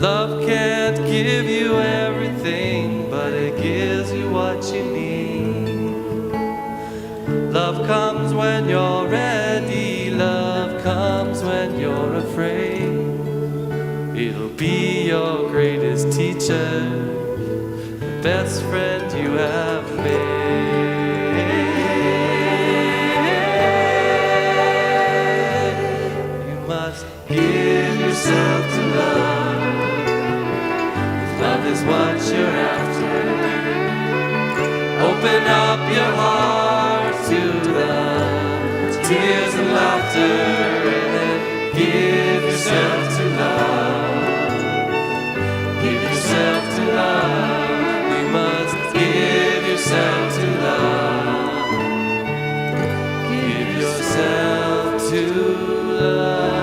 Love can't give you everything, but it gives you what you need. Love comes when you're ready. Love comes when you're afraid. It'll be your greatest teacher, the best friend you have made. You must give yourself to love. Love is what you're after. Open up your heart to the tears and laughter, and give yourself to love. Give yourself to love. You must give yourself to love. Give yourself to love.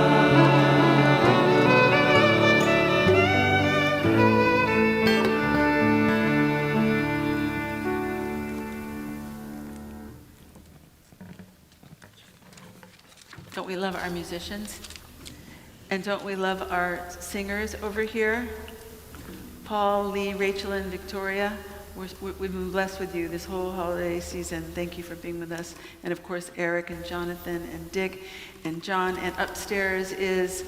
Don't we love our musicians? And don't we love our singers over here? Paul, Lee, Rachel, and Victoria, we've been blessed with you this whole holiday season. Thank you for being with us. And of course, Eric and Jonathan and Dick and John. And upstairs is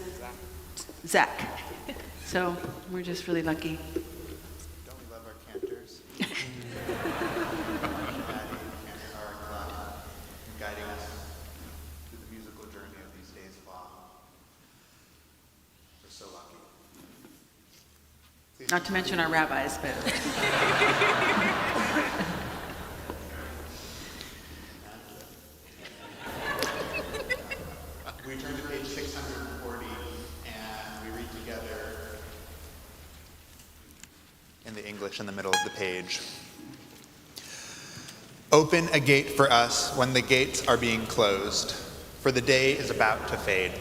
Zach. So we're just really lucky. Don't we love our cantors? Guiding us through the musical journey of these days of awe. We're so lucky. Please Not to mention our rabbis, but we turn to page 640 and we read together in the English in the middle of the page. Open a gate for us when the gates are being closed, for the day is about to fade.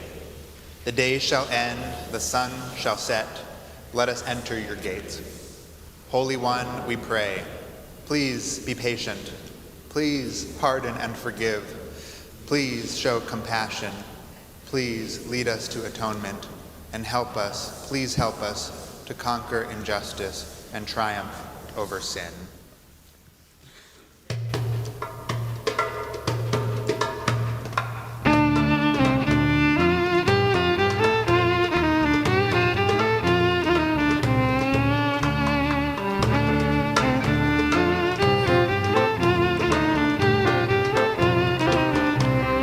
The day shall end, the sun shall set. Let us enter your gates. Holy One, we pray, please be patient. Please pardon and forgive. Please show compassion. Please lead us to atonement and help us, please help us to conquer injustice and triumph over sin.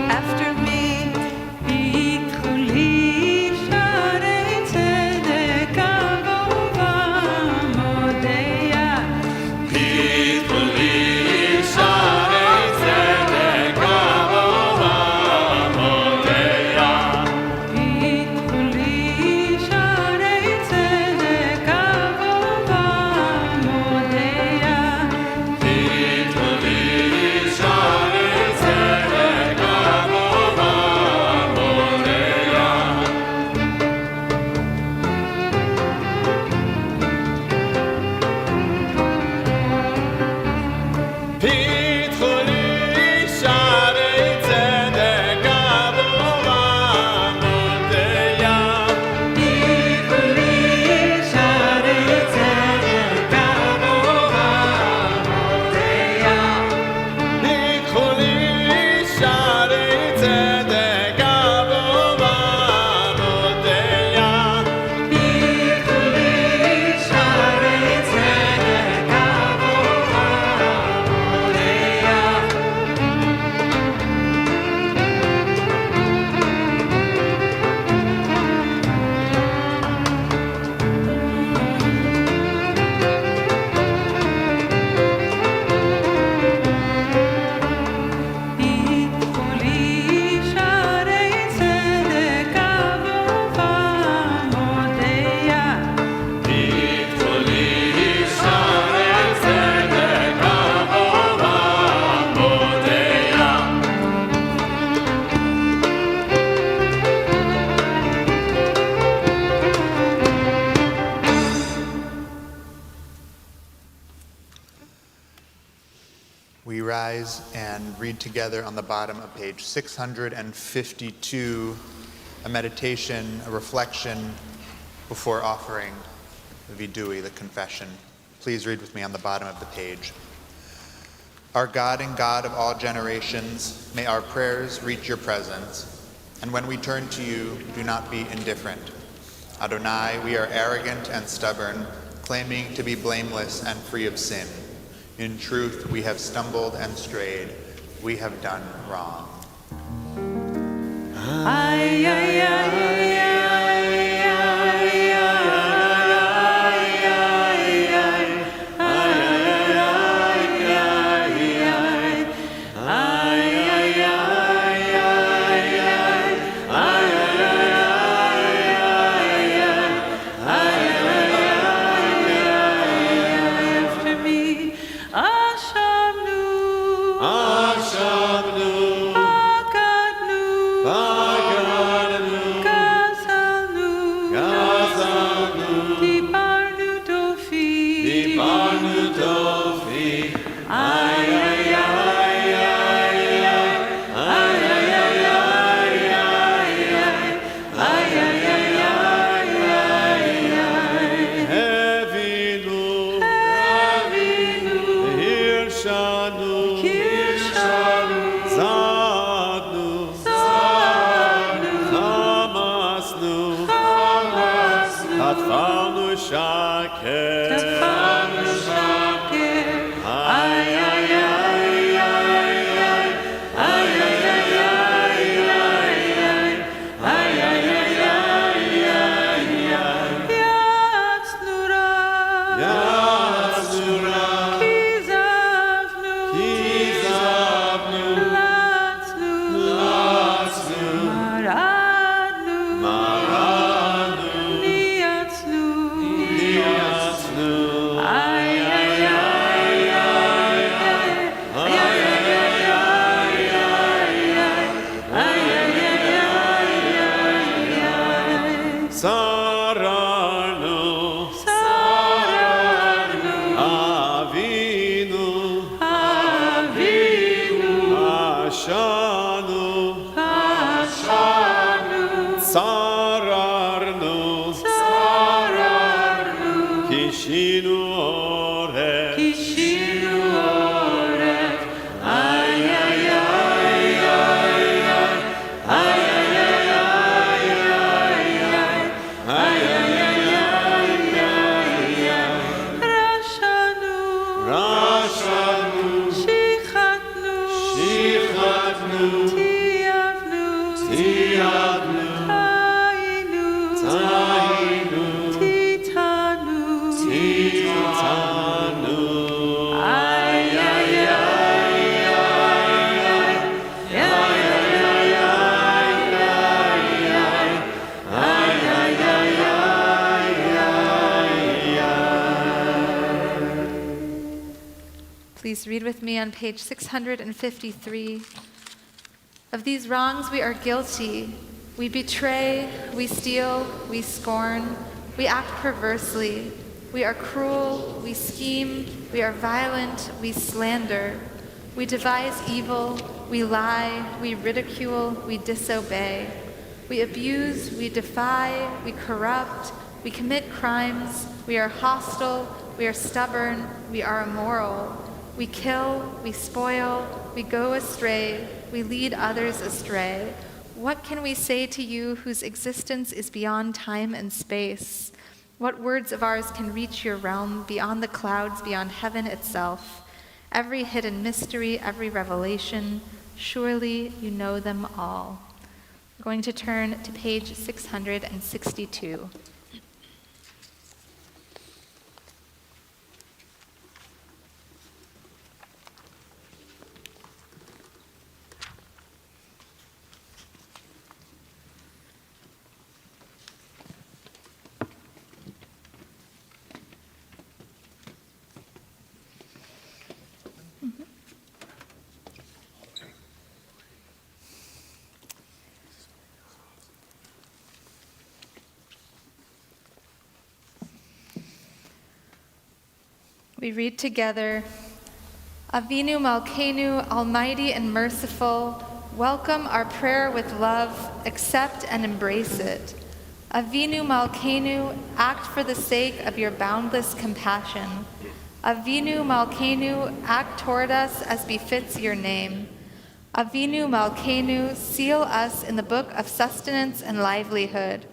after me, ייקחו לי שערי צדק אבוא ומודיע. We rise and read together on the bottom of page 652, a meditation, a reflection before offering the vidui, the confession. Please read with me on the bottom of the page. Our God and God of all generations, may our prayers reach your presence. And when we turn to you, do not be indifferent. Adonai, we are arrogant and stubborn, claiming to be blameless and free of sin. In truth, we have stumbled and strayed. We have done wrong. Ay, ay, ay, Please read with me on page 653. Of these wrongs we are guilty. We betray, we steal, we scorn, we act perversely. We are cruel, we scheme, we are violent, we slander. We devise evil, we lie, we ridicule, we disobey. We abuse, we defy, we corrupt, we commit crimes, we are hostile, we are stubborn, we are immoral. We kill, we spoil, we go astray, we lead others astray. What can we say to you whose existence is beyond time and space? What words of ours can reach your realm beyond the clouds, beyond heaven itself? Every hidden mystery, every revelation, surely you know them all. We're going to turn to page 662. We read together Avinu Malkeinu, almighty and merciful, welcome our prayer with love, accept and embrace it. Avinu Malkeinu, act for the sake of your boundless compassion. Avinu Malkeinu, act toward us as befits your name. Avinu Malkeinu, seal us in the book of sustenance and livelihood.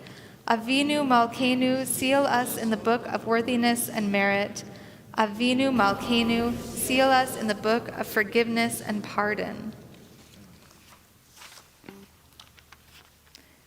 Avinu Malkeinu, seal us in the book of worthiness and merit. Avinu Malkeinu, seal us in the book of forgiveness and pardon.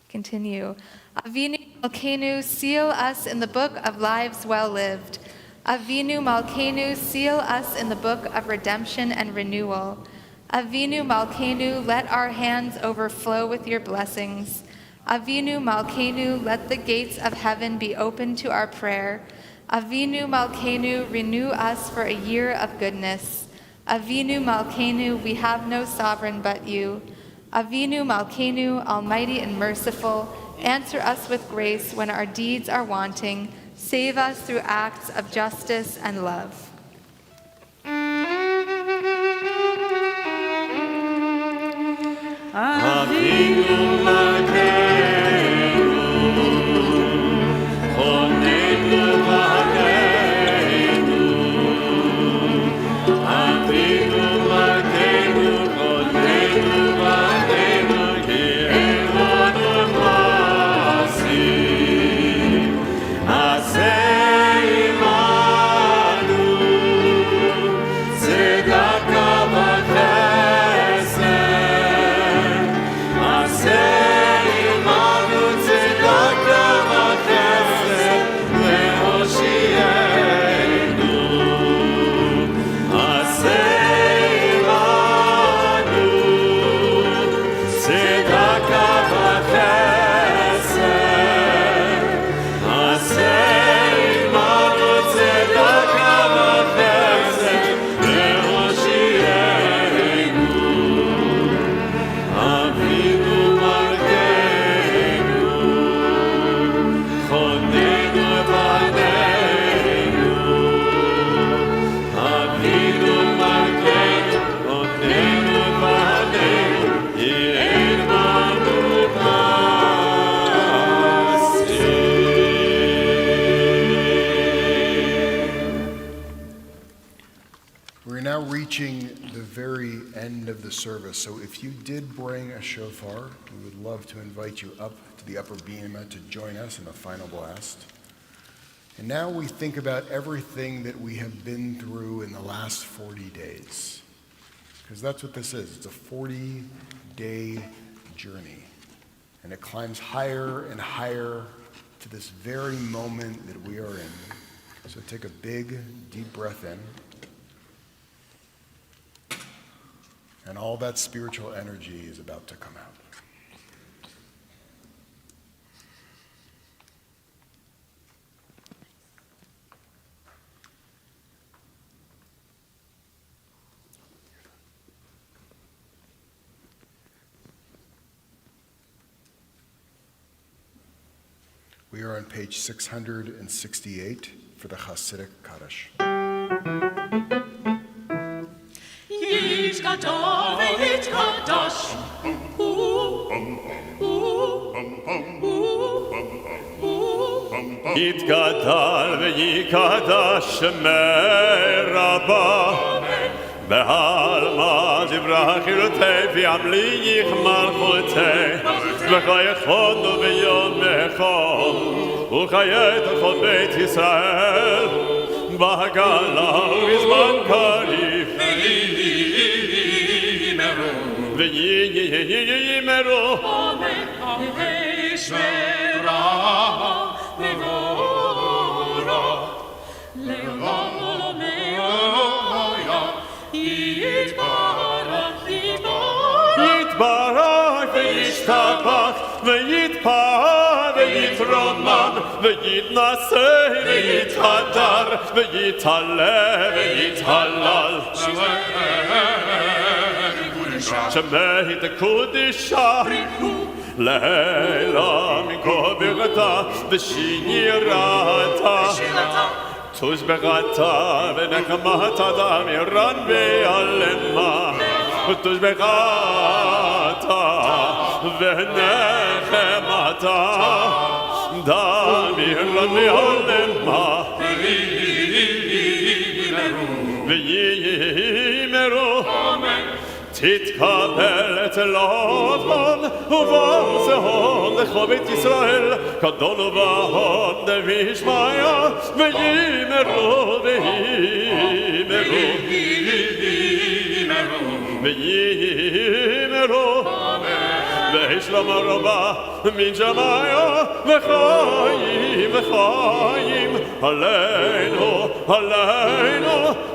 Continue. Avinu Malkeinu, seal us in the book of lives well lived. Avinu Malkeinu, seal us in the book of redemption and renewal. Avinu Malkeinu, let our hands overflow with your blessings. Avinu Malkeinu, let the gates of heaven be open to our prayer. Avinu Malkeinu, renew us for a year of goodness. Avinu Malkeinu, we have no sovereign but you. Avinu Malkeinu, almighty and merciful, answer us with grace when our deeds are wanting. Save us through acts of justice and love. Avinu Malkeinu, chonenu v'hakeinu. Avinu Malkeinu, chonenu v'hakeinu, ki Emanu Masi. Aseh imanu, tzedaka v'chesed. Aseh imanu, tzedaka v'chesed, le'hoshienu. Aseh imanu, tzedaka v'chesed. Aseh imanu, tzedaka v'chesed, le'hoshienu. Avinu Malkeinu, chonenu v'haneinu. Avinu Malkeinu, chonenu v'haneinu, ki Emanu-El. We're now reaching the very end of the service, so if you did bring a shofar, we would love to invite you up to the upper bima to join us in the final blast. And now we think about everything that we have been through in the last 40 days, because that's what this is. It's a 40-day journey, and it climbs higher and higher to this very moment that we are in. So take a big, deep breath in. And all that spiritual energy is about to come out. We are on page 668 for the Hasidic Kaddish. יתגדל ויקדש מרבה בעלמא דברה חירותי וימליך מלכותי וחייכנו ביום מחול וחיית כל בית ישראל בהגלה ובזמן קריב ויימרו יתברך וישתבח ויתפאר ויתרומם ויתנשא ויתהדר ויתעלה ויתהלל שמי דקודשה לילה מכל בירתה ושירתה ותושבחת ונחמת אדם ירן ויעלמה ותושבחת ונחמת אדם ירן ויעלמה ויאמרו תתקבל אצלם ובעזם לכל בית ישראל כדון ובהון וישמעיה ויאמרו וישלום רבה מן שמיה וחיים עלינו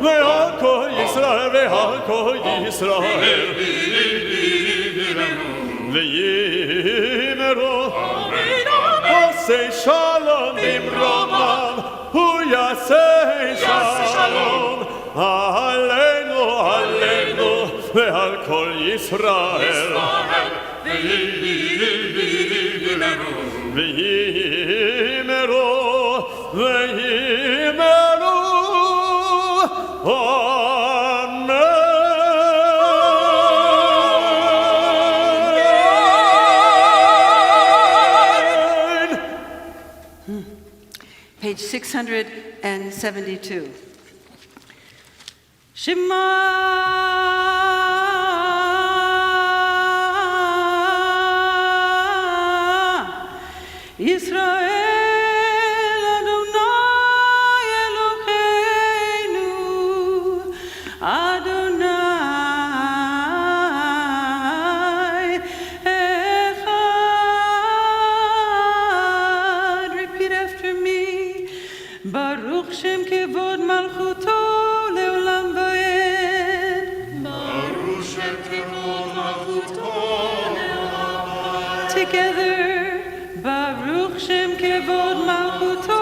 ועל כל ישראל ויאמרו עושה שלום במרומם הוא יעשה שלום עלינו ועל כל ישראל ויאמרו amen. Page 672. Shema Yisrael Adonai Eloheinu Adonai Echad. Repeat after me. Baruch Shem Kevod Malchuto Leolam Vaed. Baruch Shem Kevod Malchuto Leolam Vaed. Together. Baruch Shem Kevod Malchuto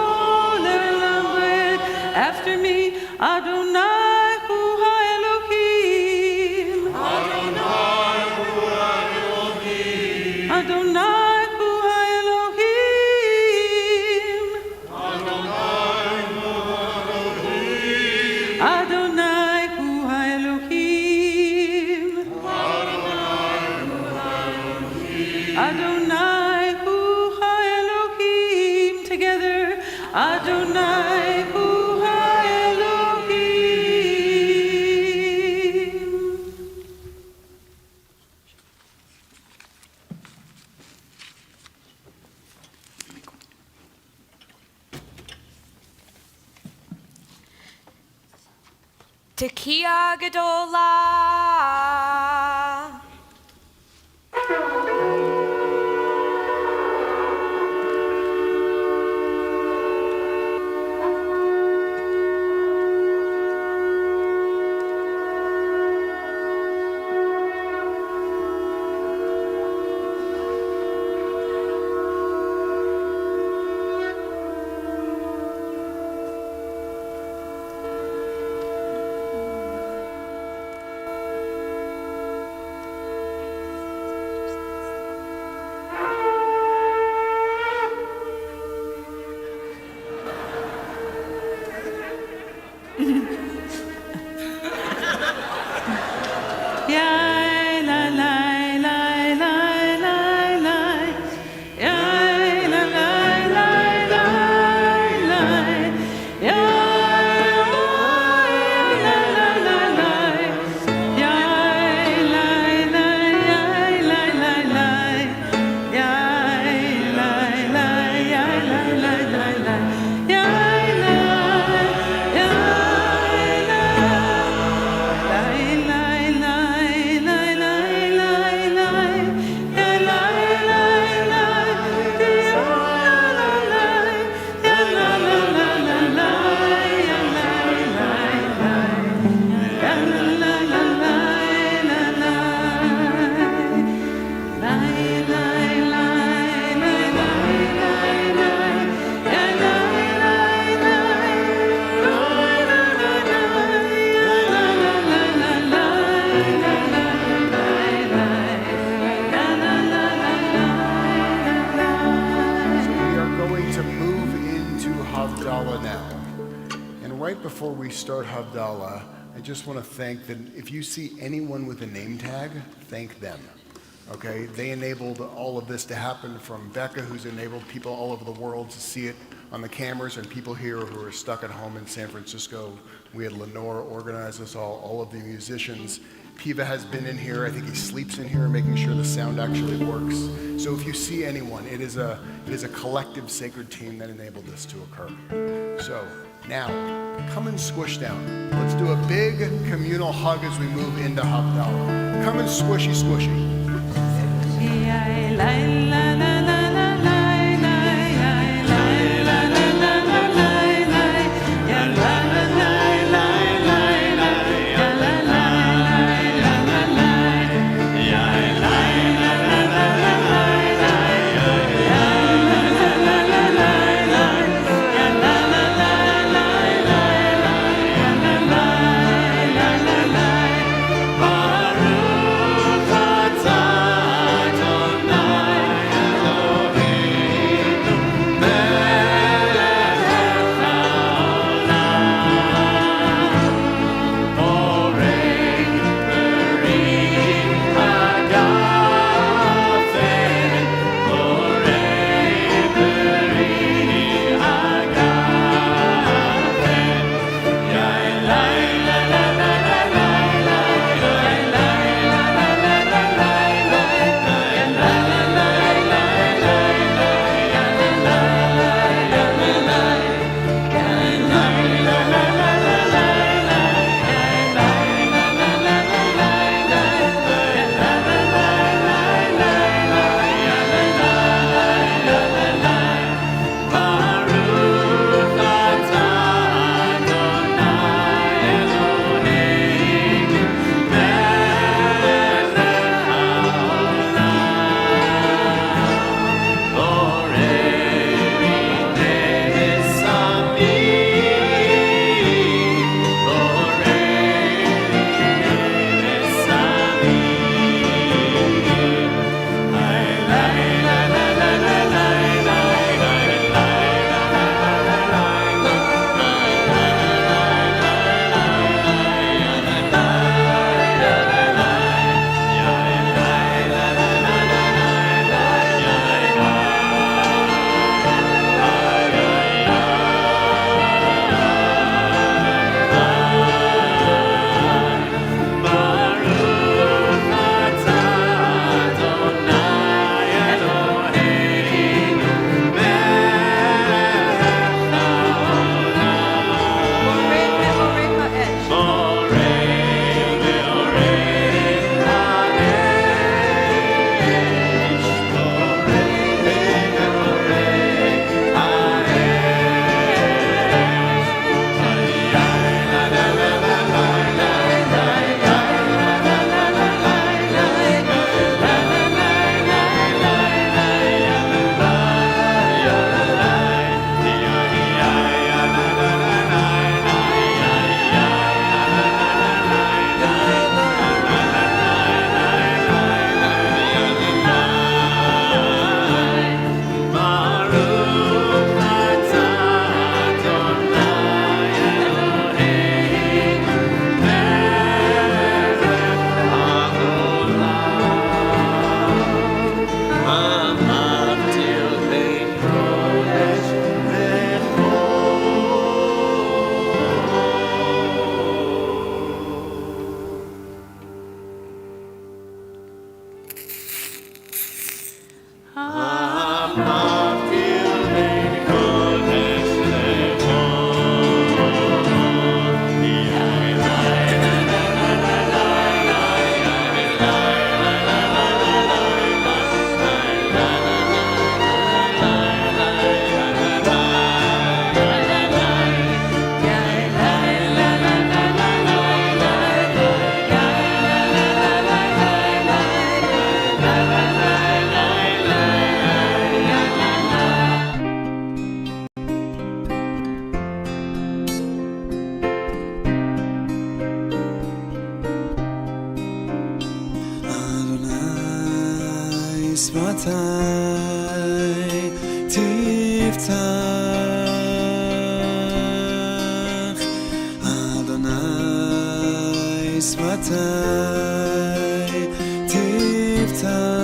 Leolam Vaed. After me, Adonai Hu HaElohim. Adonai Hu Elohim. Adonai Hu HaElohim. Adonai Hu Elohim. Adonai Hu HaElohim. Adonai Hu HaElohim. Together, Adonai Hu HaElohim. Tekiah Gedolah. start Havdallah, I just want to thank that if you see anyone with a name tag, thank them. Okay? They enabled all of this to happen, from Becca, who's enabled people all over the world to see it on the cameras, and people here who are stuck at home in San Francisco. We had Lenore organize us all of the musicians. Piva has been in here. I think he sleeps in here, making sure the sound actually works. So if you see anyone, it is a collective sacred team that enabled this to occur. So now, come and squish down. Let's do a big communal hug as we move into Havdallah. Come and squishy, squishy. תפתח שפתי תפתח